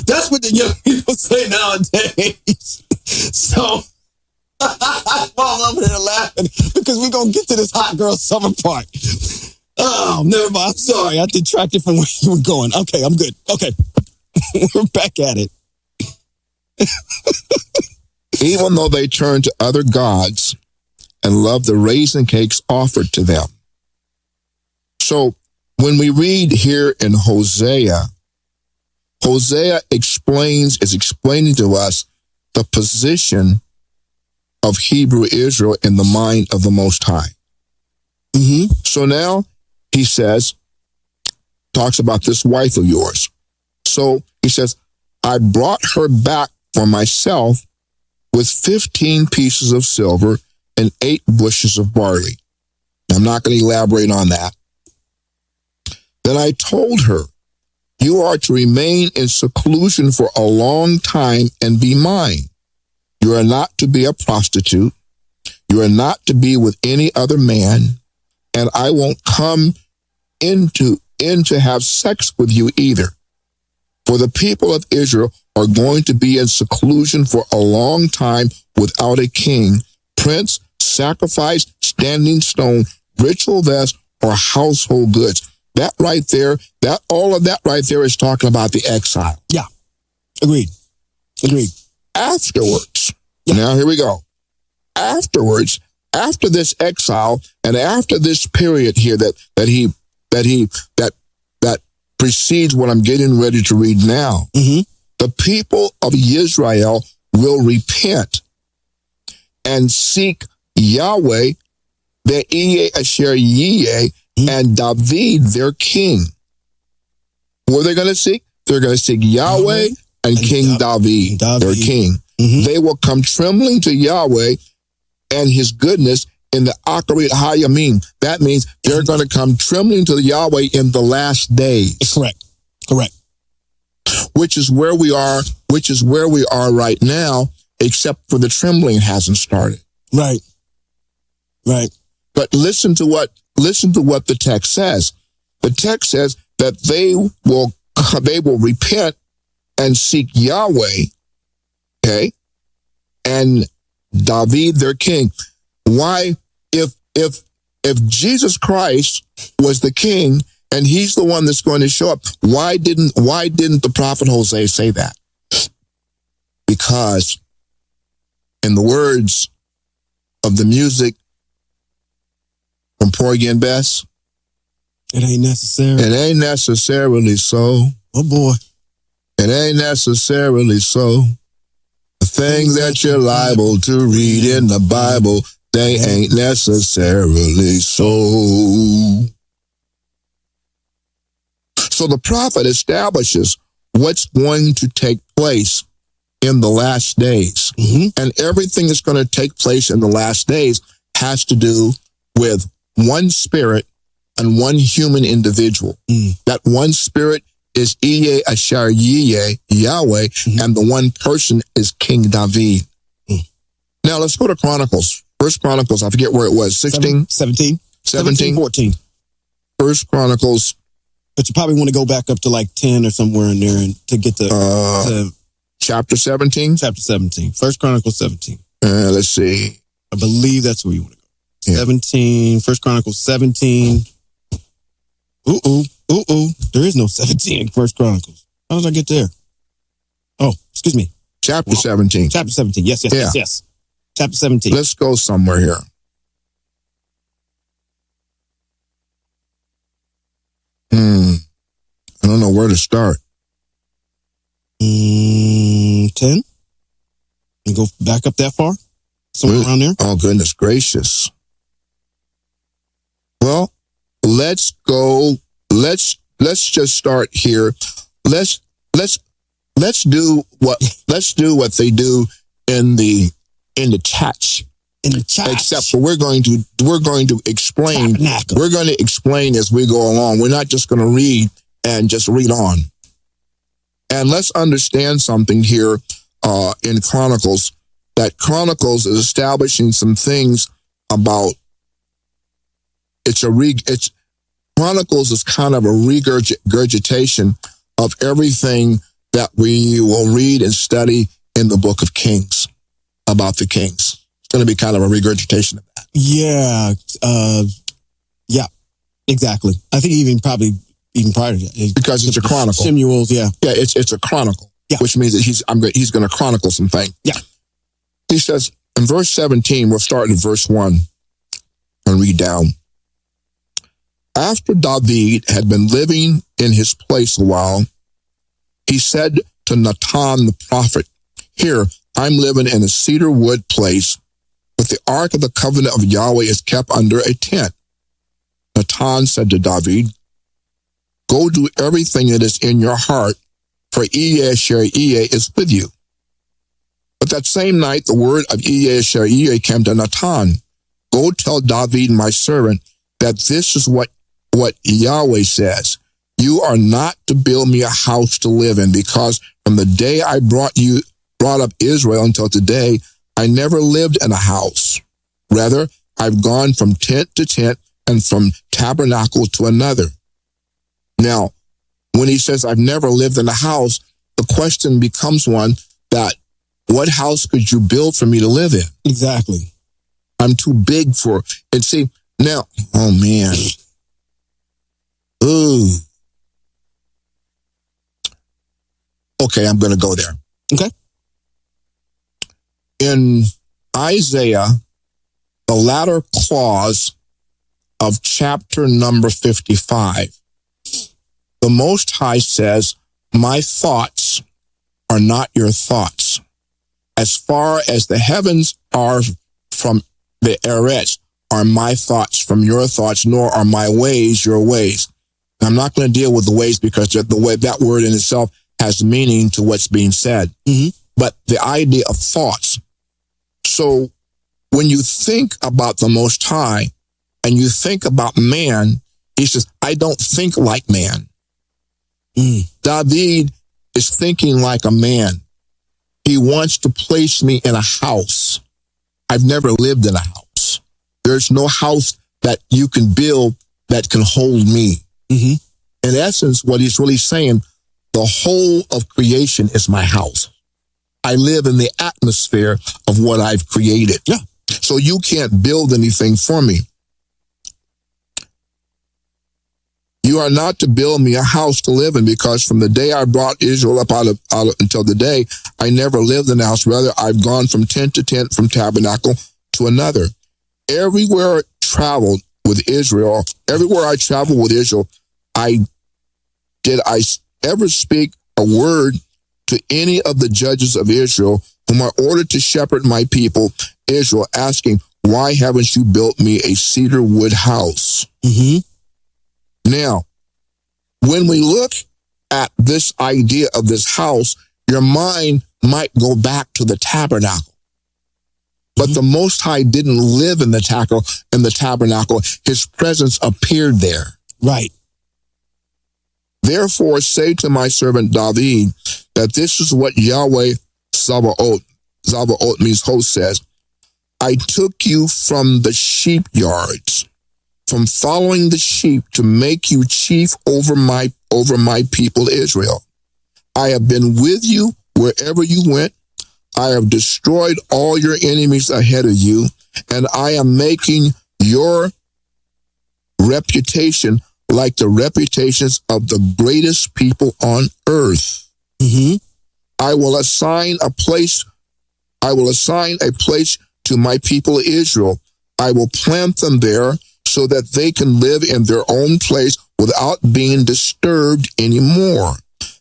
Speaker 3: That's what the young people say nowadays. So I fall over here laughing because we're going to get to this hot girl summer part. Oh, never mind. I'm sorry. I detracted from where you were going. Okay, I'm good. Okay. We're back at it.
Speaker 2: Even though they turn to other gods and love the raisin cakes offered to them. So when we read here in Hosea is explaining to us the position of Hebrew Israel in the mind of the Most High.
Speaker 3: Mm-hmm.
Speaker 2: So now he says, talks about this wife of yours. So he says, I brought her back for myself with 15 pieces of silver and 8 bushels of barley. I'm not going to elaborate on that. Then I told her, you are to remain in seclusion for a long time and be mine. You are not to be a prostitute. You are not to be with any other man. And I won't come in to have sex with you either. For the people of Israel are going to be in seclusion for a long time without a king, prince, sacrifice, standing stone, ritual vest, or household goods. That right there, all of that right there is talking about the exile.
Speaker 3: Yeah. Agreed.
Speaker 2: Afterwards, Now here we go. Afterwards, after this exile and after this period here that precedes what I'm getting ready to read now, the people of Israel will repent and seek Yahweh, the Iye Asher Yiyeh, and David, their king. Who are they going to seek? They're going to seek Yahweh and King David, their king. They will come trembling to Yahweh and his goodness in the Akarit Hayamim. That means they're going to come trembling to Yahweh in the last days.
Speaker 3: Correct.
Speaker 2: Which is where we are right now, except for the trembling hasn't started.
Speaker 3: Right.
Speaker 2: But listen to what the text says. The text says that they will repent and seek Yahweh, okay, and David their king. Why, if Jesus Christ was the king and he's the one that's going to show up, why didn't the prophet Hosea say that? Because in the words of the music from Porgy and Bess,
Speaker 3: it ain't
Speaker 2: necessarily so.
Speaker 3: Oh boy.
Speaker 2: It ain't necessarily so. The things that you're liable to read in the Bible, they ain't necessarily so. So the prophet establishes what's going to take place in the last days. And everything that's going to take place in the last days has to do with one spirit and one human individual. That one spirit is Iye Asher Yiyeh, Yahweh, and the one person is King David. Now let's go to Chronicles. First Chronicles, I forget where it was, 16?
Speaker 3: 17, 14.
Speaker 2: First Chronicles.
Speaker 3: But you probably want to go back up to like 10 or somewhere in there and to get to
Speaker 2: chapter 17?
Speaker 3: Chapter 17. First Chronicles 17.
Speaker 2: Let's see.
Speaker 3: I believe that's where you want to go. 17, First Chronicles 17. There is no 17 in First Chronicles. How did I get there? Oh, excuse me.
Speaker 2: Chapter 17.
Speaker 3: Chapter 17. Yes. Chapter 17.
Speaker 2: Let's go somewhere here. I don't know where to start.
Speaker 3: 10? And go back up that far? Somewhere around there?
Speaker 2: Oh, goodness gracious. Well, let's go. Let's just start here. Let's do what they do in the church.
Speaker 3: In the church.
Speaker 2: Except for we're going to explain.
Speaker 3: Tabernacle.
Speaker 2: We're going to explain as we go along. We're not just going to read and just read on. And let's understand something here in Chronicles, that Chronicles is establishing some things about Chronicles is kind of a regurgitation of everything that we will read and study in the book of Kings about the kings. It's going to be kind of a regurgitation of that.
Speaker 3: Yeah, exactly. I think even prior to that.
Speaker 2: Because it's a chronicle.
Speaker 3: Samuel's, yeah.
Speaker 2: Yeah, it's a chronicle, which means that he's going to chronicle some things.
Speaker 3: Yeah.
Speaker 2: He says in verse 17, we'll start in verse 1 and read down. After David had been living in his place a while, he said to Nathan the prophet, "Here, I'm living in a cedar wood place, but the ark of the covenant of Yahweh is kept under a tent." Nathan said to David, "Go do everything that is in your heart, for Yahweh is with you." But that same night, the word of Yahweh came to Nathan. "Go tell David, my servant, that this is what Yahweh says. You are not to build me a house to live in, because from the day I brought up Israel until today, I never lived in a house. Rather, I've gone from tent to tent and from tabernacle to another." Now, when he says, "I've never lived in a house," the question becomes one that, what house could you build for me to live in?
Speaker 3: Exactly.
Speaker 2: I'm too big for it. See, now, oh man. Ooh. Okay, I'm going to go there.
Speaker 3: Okay.
Speaker 2: In Isaiah, the latter clause of chapter number 55, the Most High says, "My thoughts are not your thoughts. As far as the heavens are from the earth, are my thoughts from your thoughts, nor are my ways your ways." I'm not going to deal with the ways because the way that word in itself has meaning to what's being said.
Speaker 3: Mm-hmm.
Speaker 2: But the idea of thoughts. So when you think about the Most High and you think about man, he says, "I don't think like man." David is thinking like a man. He wants to place me in a house. I've never lived in a house. There's no house that you can build that can hold me.
Speaker 3: Mm-hmm.
Speaker 2: In essence, what he's really saying, the whole of creation is my house. I live in the atmosphere of what I've created.
Speaker 3: Yeah.
Speaker 2: So you can't build anything for me. "You are not to build me a house to live in, because from the day I brought Israel up out of until the day, I never lived in a house. Rather, I've gone from tent to tent, from tabernacle to another." Everywhere I traveled with Israel, did I ever speak a word to any of the judges of Israel, whom I ordered to shepherd my people Israel, asking, "Why haven't you built me a cedar wood house?"
Speaker 3: Mm-hmm.
Speaker 2: Now, when we look at this idea of this house, your mind might go back to the tabernacle. But the Most High didn't live in the tabernacle. His presence appeared there.
Speaker 3: Right.
Speaker 2: "Therefore say to my servant David that this is what Yahweh Sabaoth means host, says, I took you from the sheep yards, from following the sheep, to make you chief over my people Israel. I have been with you wherever you went. I have destroyed all your enemies ahead of you, and I am making your reputation like the reputations of the greatest people on earth.
Speaker 3: Mm-hmm.
Speaker 2: I will assign a place to my people Israel. I will plant them there so that they can live in their own place without being disturbed anymore.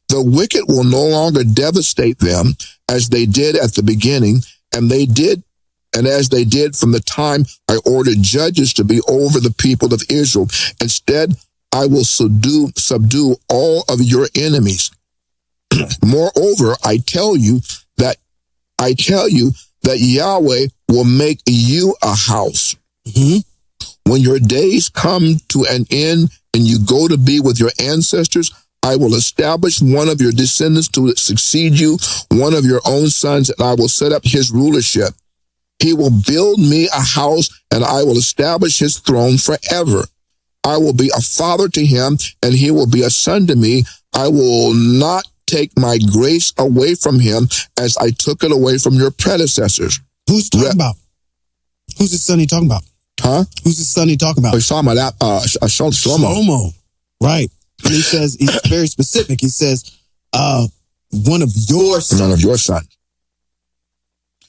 Speaker 2: The wicked will no longer devastate them as they did at the beginning, and as they did from the time I ordered judges to be over the people of Israel. Instead, I will subdue all of your enemies. Moreover, I tell you that Yahweh will make you a house.
Speaker 3: Mm-hmm.
Speaker 2: When your days come to an end and you go to be with your ancestors, I will establish one of your descendants to succeed you, one of your own sons, and I will set up his rulership. He will build me a house, and I will establish his throne forever. I will be a father to him, and he will be a son to me. I will not take my grace away from him as I took it away from your predecessors.
Speaker 3: Who's he talking about? Who's his son he talking about?
Speaker 2: Huh?
Speaker 3: Who's his son he talking about?
Speaker 2: He's talking about
Speaker 3: Shlomo. Right. And he says, he's very specific. He says, one of your sons.
Speaker 2: None of your sons.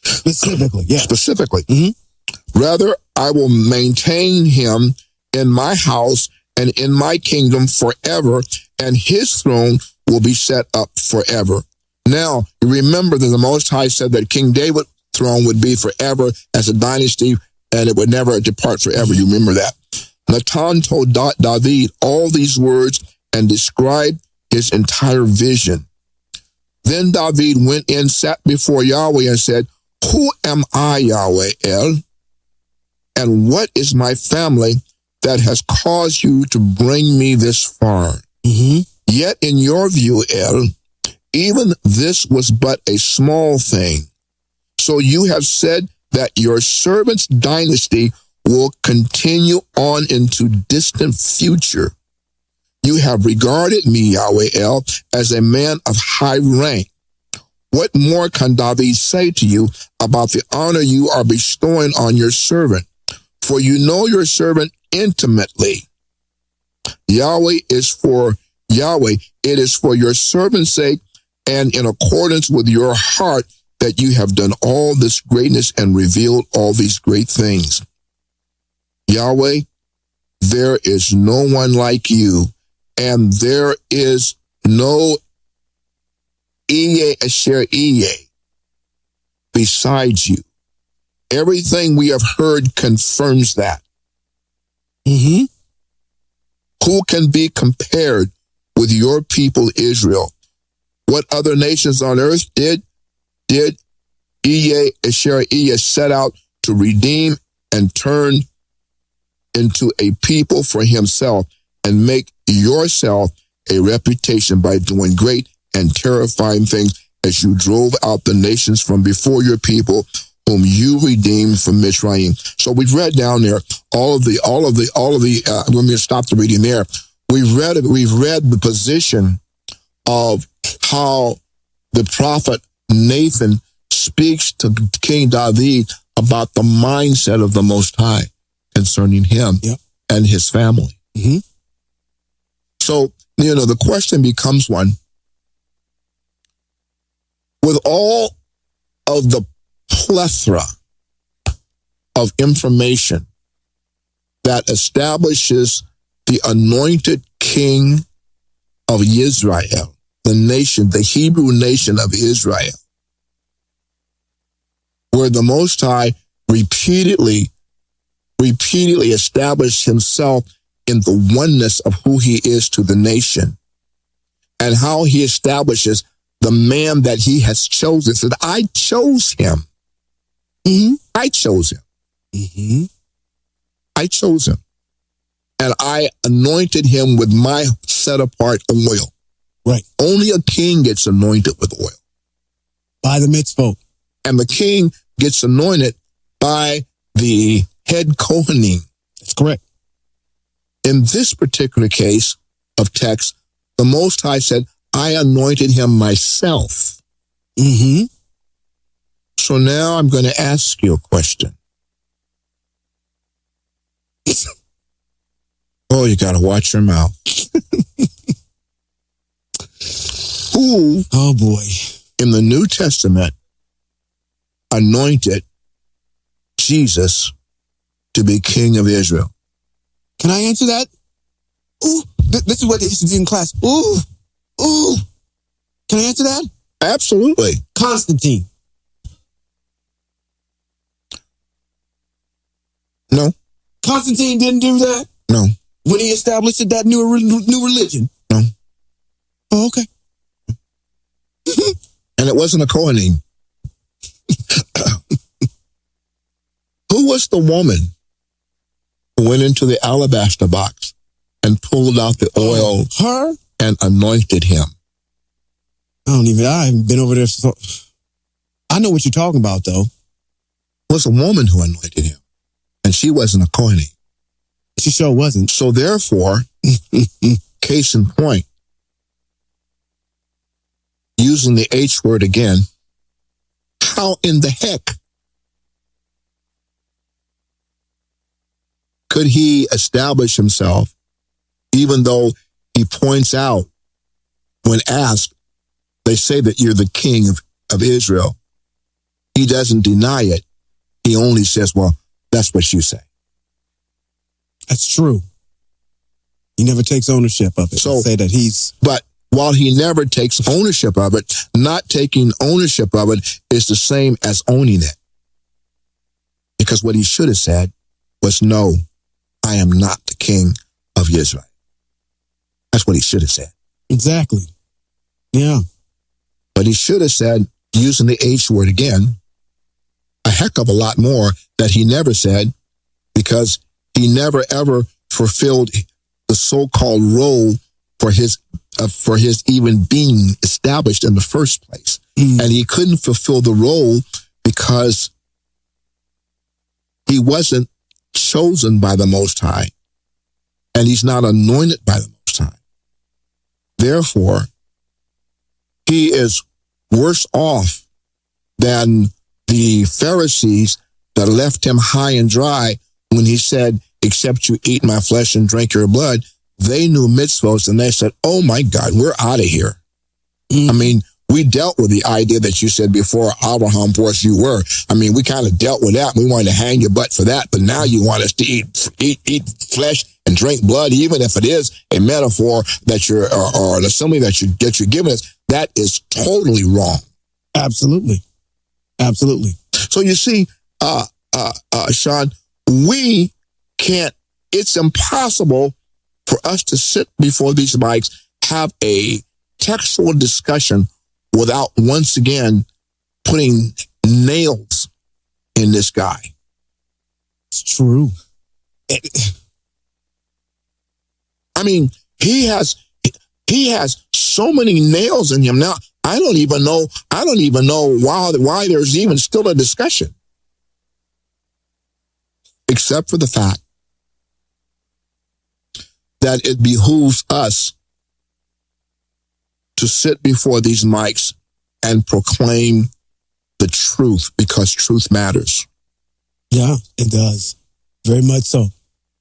Speaker 3: Specifically, yeah.
Speaker 2: Specifically.
Speaker 3: Mm-hmm.
Speaker 2: Rather, I will maintain him in my house and in my kingdom forever, and his throne will be set up forever. Now, you remember that the Most High said that King David's throne would be forever as a dynasty, and it would never depart forever. You remember that. Nathan told David all these words and described his entire vision. Then David went in, sat before Yahweh, and said, "Who am I, Yahweh El? And what is my family that has caused you to bring me this far?
Speaker 3: Mm-hmm.
Speaker 2: Yet in your view, El, even this was but a small thing. So you have said that your servant's dynasty will continue on into distant future. You have regarded me, Yahweh El, as a man of high rank. What more can David say to you about the honor you are bestowing on your servant? For you know your servant intimately. It is for your servant's sake and in accordance with your heart that you have done all this greatness and revealed all these great things. Yahweh, there is no one like you, and there is no Asher besides you. Everything we have heard confirms that.
Speaker 3: Mm-hmm.
Speaker 2: Who can be compared with your people Israel? What other nations on earth did Asher set out to redeem and turn into a people for himself and make yourself a reputation by doing great and terrifying things as you drove out the nations from before your people, whom you redeemed from Mitzrayim. So we've read down there all of the. We're going to stop the reading there. We've read the position of how the prophet Nathan speaks to King David about the mindset of the Most High concerning him and his family.
Speaker 3: Mm-hmm.
Speaker 2: So, the question becomes one. With all of the plethora of information that establishes the anointed king of Israel, the nation, the Hebrew nation of Israel, where the Most High repeatedly established himself in the oneness of who he is to the nation, and how he establishes the man that he has chosen. Said, I chose him.
Speaker 3: Mm-hmm.
Speaker 2: I chose him.
Speaker 3: Mm-hmm.
Speaker 2: I chose him. And I anointed him with my set apart oil.
Speaker 3: Right.
Speaker 2: Only a king gets anointed with oil.
Speaker 3: By the mitzvot.
Speaker 2: And the king gets anointed by the head Kohanim.
Speaker 3: That's correct.
Speaker 2: In this particular case of text, the Most High said, I anointed him myself.
Speaker 3: Mm-hmm.
Speaker 2: So now I'm going to ask you a question. Oh, you got to watch your mouth. Who,
Speaker 3: Oh boy.
Speaker 2: in the New Testament, anointed Jesus to be king of Israel?
Speaker 3: Can I answer that? Ooh, this is what they used to do in class. Ooh. Can I answer that?
Speaker 2: Absolutely.
Speaker 3: Constantine.
Speaker 2: No.
Speaker 3: Constantine didn't do that
Speaker 2: No.
Speaker 3: when he established that new religion.
Speaker 2: No.
Speaker 3: Oh, okay.
Speaker 2: And it wasn't a Kohanim. Who was the woman who went into the alabaster box and pulled out the oil
Speaker 3: Her?
Speaker 2: and anointed him?
Speaker 3: I haven't been over there. So, I know what you're talking about, though.
Speaker 2: It was a woman who anointed him. And she wasn't a Kohanim.
Speaker 3: She sure wasn't.
Speaker 2: So therefore, case in point, using the H word again, how in the heck could he establish himself, even though he points out when asked, they say that you're the king of Israel. He doesn't deny it. He only says, well, that's what you say.
Speaker 3: That's true. He never takes ownership of it.
Speaker 2: So
Speaker 3: say that he's.
Speaker 2: But while he never takes ownership of it, not taking ownership of it is the same as owning it. Because what he should have said was, no, I am not the king of Israel. That's what he should have said.
Speaker 3: Exactly. Yeah.
Speaker 2: But he should have said, using the H word again, a heck of a lot more that he never said, because he never ever fulfilled the so-called role for his even being established in the first place. And he couldn't fulfill the role because he wasn't chosen by the Most High, and he's not anointed by the Most High. Therefore, he is worse off than the Pharisees that left him high and dry when he said, except you eat my flesh and drink your blood. They knew mitzvos, and they said, oh my God, we're out of here. I mean, we dealt with the idea that you said before, Abraham, for us you were. I mean, we kind of dealt with that. We wanted to hang your butt for that, but now you want us to eat flesh and drink blood, even if it is a metaphor that you're, or an assembly that you're giving us. That is totally wrong.
Speaker 3: Absolutely. Absolutely.
Speaker 2: So you see, Shawn, we can't, it's impossible for us to sit before these mics, have a textual discussion without once again putting nails in this guy.
Speaker 3: It's true.
Speaker 2: I mean, he has so many nails in him now. I don't even know why there's even still a discussion. Except for the fact that it behooves us to sit before these mics and proclaim the truth, because truth matters.
Speaker 3: Yeah, it does. Very much so.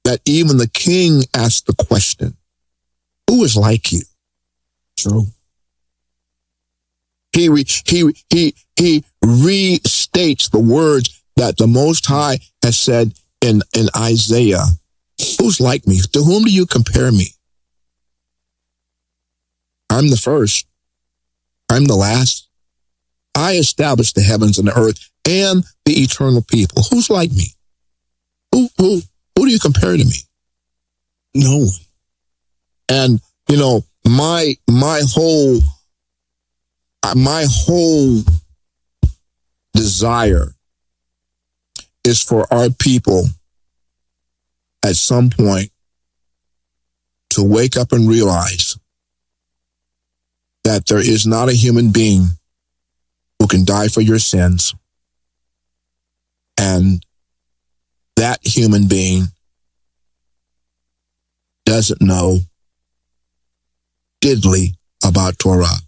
Speaker 2: That even the king asked the question, who is like you?
Speaker 3: True.
Speaker 2: He restates the words that the Most High has said in Isaiah. Who's like me? To whom do you compare me? I'm the first. I'm the last. I established the heavens and the earth and the eternal people. Who's like me? Who do you compare to me?
Speaker 3: No one.
Speaker 2: And, you know, my whole desire is for our people at some point to wake up and realize that there is not a human being who can die for your sins, and that human being doesn't know diddly about Torah.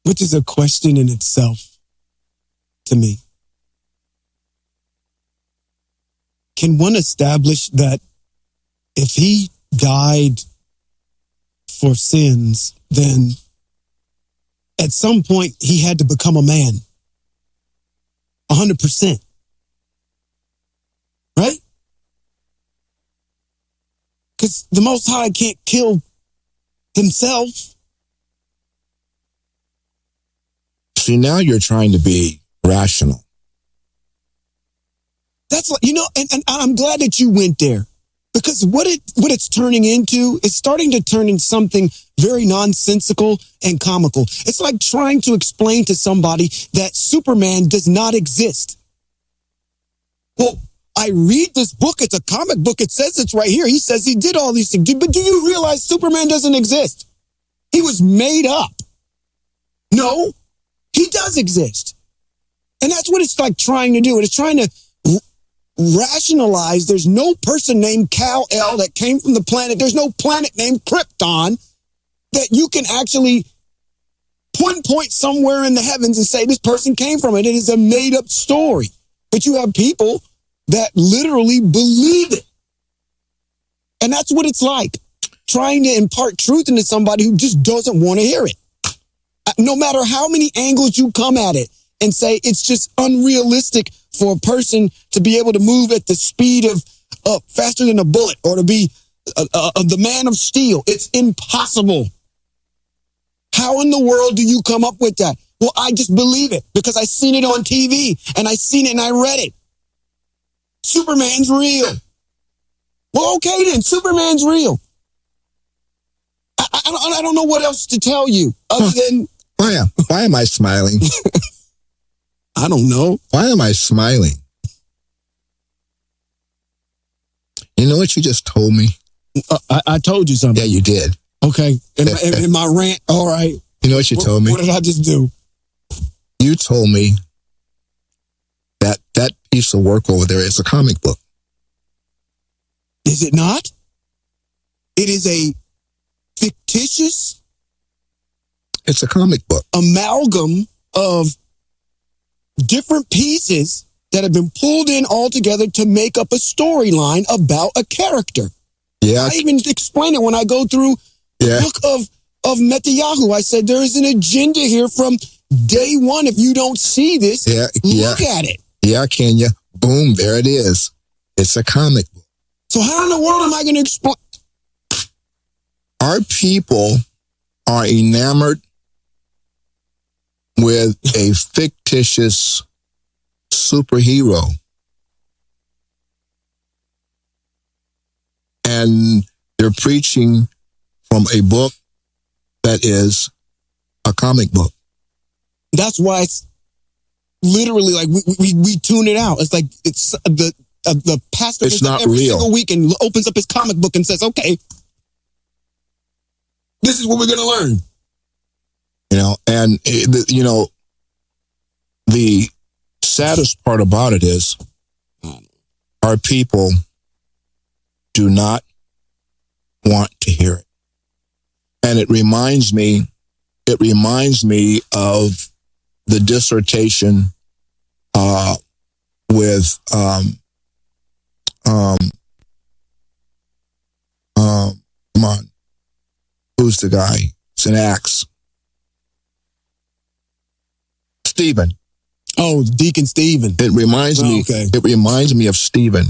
Speaker 3: Which is a question in itself to me. can one establish that if he died for sins, then at some point he had to become a man? 100%. Right? Because the Most High can't kill himself.
Speaker 2: See, now you're trying to be rational.
Speaker 3: That's what, and I'm glad that you went there, because what it's turning into is starting to turn into something very nonsensical and comical. It's like trying to explain to somebody that Superman does not exist. Well, I read this book. It's a comic book. It says it's right here. He says he did all these things. But do you realize Superman doesn't exist? He was made up. No, he does exist. And that's what it's like trying to do. It's trying to rationalize. There's no person named Kal-El that came from the planet. There's no planet named Krypton that you can actually pinpoint somewhere in the heavens and say this person came from it. It is a made up story. But you have people that literally believe it. And that's what it's like, trying to impart truth into somebody who just doesn't want to hear it. No matter how many angles you come at it and say it's just unrealistic for a person to be able to move at the speed of faster than a bullet, or to be the man of steel. It's impossible. How in the world do you come up with that? Well, I just believe it because I seen it on TV and I seen it and I read it. Superman's real. Well, okay then, Superman's real. I don't know what else to tell you other than...
Speaker 2: Why am I smiling?
Speaker 3: I don't know.
Speaker 2: Why am I smiling? You know what you just told me?
Speaker 3: I told you something.
Speaker 2: Yeah, you did.
Speaker 3: Okay. In my rant, all right.
Speaker 2: You know what you told me?
Speaker 3: What did I just do?
Speaker 2: You told me that piece of work over there is a comic book.
Speaker 3: Is it not? It is a fictitious...
Speaker 2: It's a comic book.
Speaker 3: Amalgam of different pieces that have been pulled in all together to make up a storyline about a character.
Speaker 2: Yeah.
Speaker 3: I even explain it when I go through the book of Netanyahu. I said there is an agenda here from day one. If you don't see this, look at it.
Speaker 2: Yeah, Kenya. Boom, there it is. It's a comic book.
Speaker 3: So how in the world am I going to explain?
Speaker 2: Our people are enamored with a fictitious superhero. And they're preaching from a book that is a comic book.
Speaker 3: That's why it's literally like we tune it out. It's like it's the pastor
Speaker 2: it's not
Speaker 3: every
Speaker 2: real.
Speaker 3: single week and opens up his comic book and says, okay, this is what we're going to learn.
Speaker 2: The saddest part about it is our people do not want to hear it. And it reminds me of the dissertation with come on, who's the guy? It's an Acts. Stephen.
Speaker 3: Oh, Deacon Stephen.
Speaker 2: It reminds me.
Speaker 3: Okay.
Speaker 2: It reminds me of Stephen.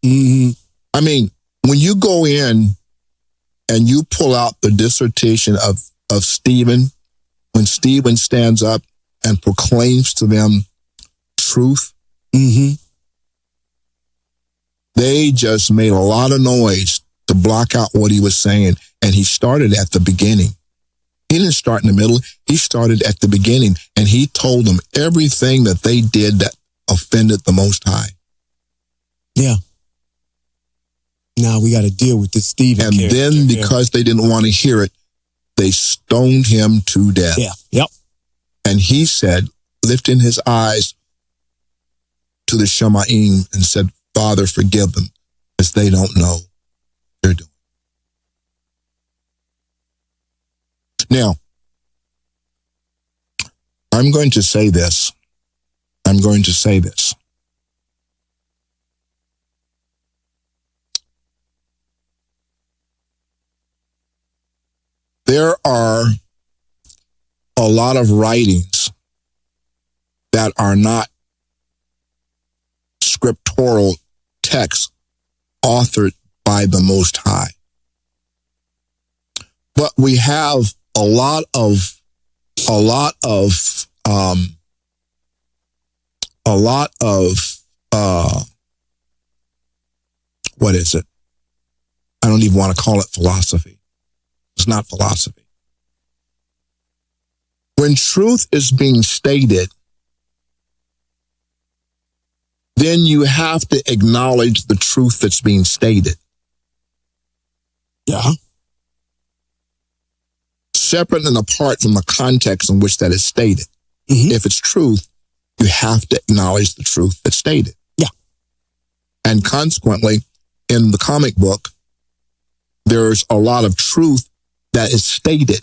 Speaker 3: Mm-hmm.
Speaker 2: I mean, when you go in and you pull out the dissertation of Stephen, when Stephen stands up and proclaims to them truth,
Speaker 3: mm-hmm.
Speaker 2: they just made a lot of noise to block out what he was saying. And he started at the beginning. He didn't start in the middle. He started at the beginning, and he told them everything that they did that offended the Most High.
Speaker 3: Yeah. Now we got to deal with this Stephen
Speaker 2: And
Speaker 3: character.
Speaker 2: then because they didn't want to hear it, they stoned him to death.
Speaker 3: Yeah. Yep.
Speaker 2: And he said, lifting his eyes to the Shemaim and said, Father, forgive them, as they don't know what they're doing. Now, I'm going to say this. there are a lot of writings that are not scriptural texts authored by the Most High. But we have a lot of what is it? I don't even want to call it philosophy. It's not philosophy. When truth is being stated, then you have to acknowledge the truth that's being stated.
Speaker 3: Yeah.
Speaker 2: Separate and apart from the context in which that is stated.
Speaker 3: Mm-hmm.
Speaker 2: If it's truth, you have to acknowledge the truth that's stated.
Speaker 3: Yeah.
Speaker 2: And consequently, in the comic book, there's a lot of truth that is stated.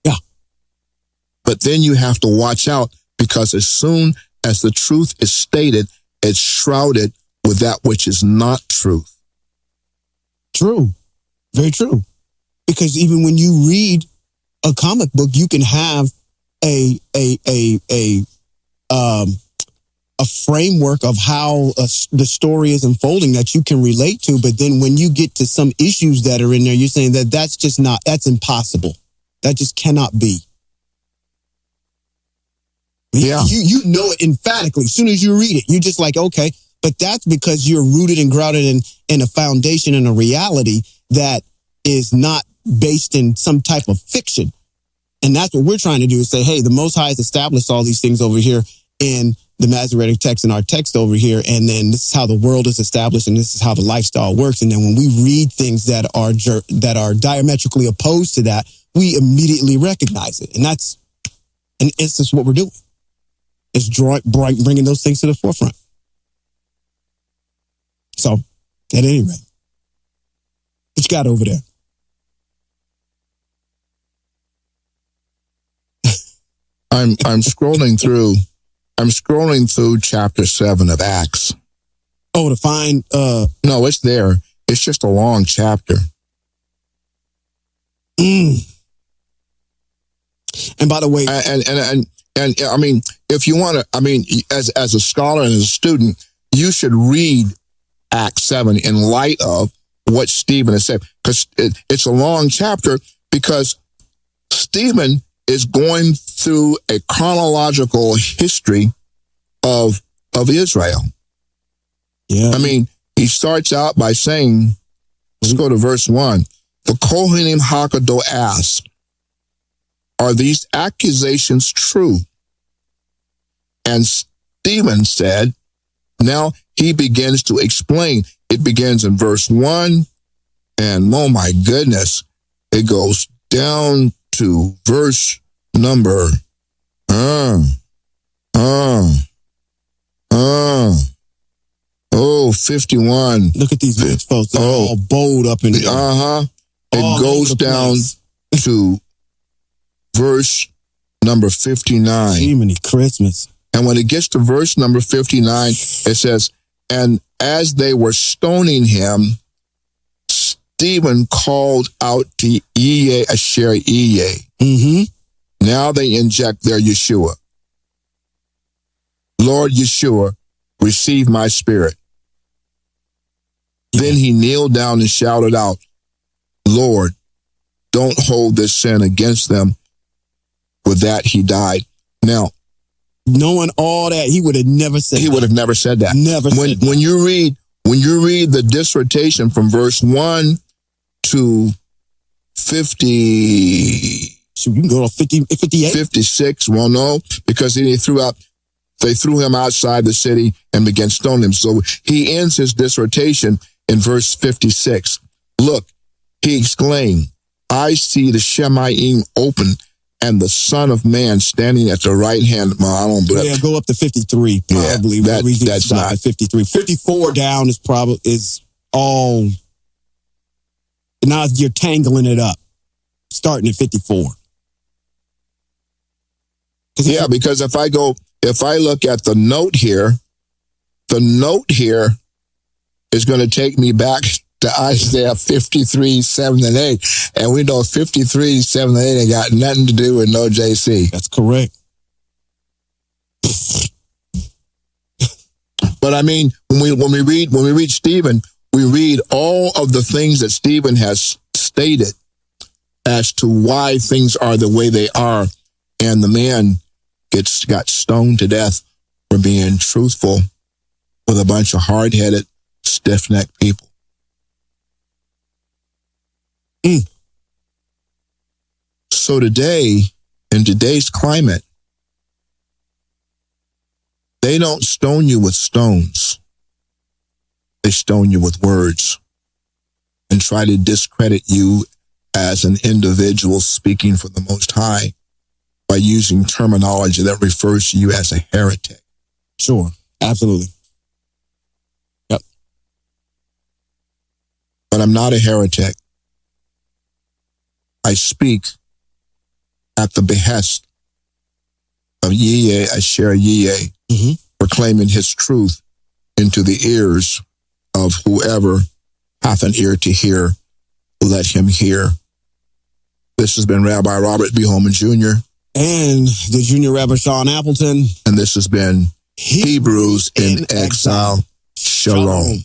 Speaker 3: Yeah.
Speaker 2: But then you have to watch out, because as soon as the truth is stated, it's shrouded with that which is not truth.
Speaker 3: True. Very true. Because even when you read a comic book, you can have a framework of how the story is unfolding that you can relate to. But then when you get to some issues that are in there, you're saying that's impossible. That just cannot be.
Speaker 2: Yeah.
Speaker 3: You know it emphatically. As soon as you read it, you're just like, okay, but that's because you're rooted and grounded in a foundation and a reality that is not based in some type of fiction. And that's what we're trying to do, is say, hey, the Most High has established all these things over here in the Masoretic text and our text over here. And then this is how the world is established, and this is how the lifestyle works. And then when we read things that are diametrically opposed to that, we immediately recognize it. And it's just what we're doing. It's bringing those things to the forefront. So, at any rate, what you got over there?
Speaker 2: I'm scrolling through. I'm scrolling through chapter 7 of Acts.
Speaker 3: Oh, to find
Speaker 2: No, it's there. It's just a long chapter.
Speaker 3: And by the way,
Speaker 2: and I mean, if you want to, I mean, as a scholar and as a student, you should read Acts 7 in light of what Stephen has said, because it's a long chapter, because Stephen is going through a chronological history of Israel.
Speaker 3: yeah,
Speaker 2: I mean, he starts out by saying, let's go to verse 1. The Kohanim Hakado asked, are these accusations true? And Stephen said, now he begins to explain. It begins in verse 1, and oh my goodness, it goes down to verse number 51.
Speaker 3: Look at these rich folks. They're all bold up in there.
Speaker 2: It goes down to verse number 59.
Speaker 3: Jiminy Christmas.
Speaker 2: And when it gets to verse number 59, it says, and as they were stoning him, Stephen called out to Iye Asher Iye.
Speaker 3: Mm-hmm.
Speaker 2: Now they inject their Yeshua. Lord Yeshua, receive my spirit. Then he kneeled down and shouted out, Lord, don't hold this sin against them. With that, he died. Now,
Speaker 3: knowing all that, he would have never said.
Speaker 2: He would have never said that.
Speaker 3: Never.
Speaker 2: When you read the dissertation from verse 1 to 50.
Speaker 3: So you can go to 50, 58?
Speaker 2: 56. Well, no, because they threw him outside the city and began stoning him. So he ends his dissertation in verse 56. Look, he exclaimed, I see the Shemayim open and the Son of Man standing at the right hand. Well, I don't believe.
Speaker 3: Yeah, go up to 53. Probably.
Speaker 2: Yeah, that's not
Speaker 3: 53. 54 down is all. Now you're tangling it up, starting at 54.
Speaker 2: Yeah, because if I look at the note here is going to take me back to Isaiah 53, 7 and 8. And we know 53, 7 and 8 ain't got nothing to do with no JC.
Speaker 3: That's correct.
Speaker 2: But I mean, when we read Stephen, we read all of the things that Stephen has stated as to why things are the way they are, and the man got stoned to death for being truthful with a bunch of hard-headed, stiff-necked people. So today, in today's climate, they don't stone you with stones. They stone you with words and try to discredit you as an individual speaking for the Most High by using terminology that refers to you as a heretic.
Speaker 3: Sure. Absolutely. Yep.
Speaker 2: But I'm not a heretic. I speak at the behest of Yeh, Asher Yeh, proclaiming his truth into the ears of whoever hath an ear to hear, let him hear. This has been Rabbi Robert B. Holman Jr.
Speaker 3: And the Junior Rabbi Shawn Appleton.
Speaker 2: And this has been Hebrews in Exile. Shalom.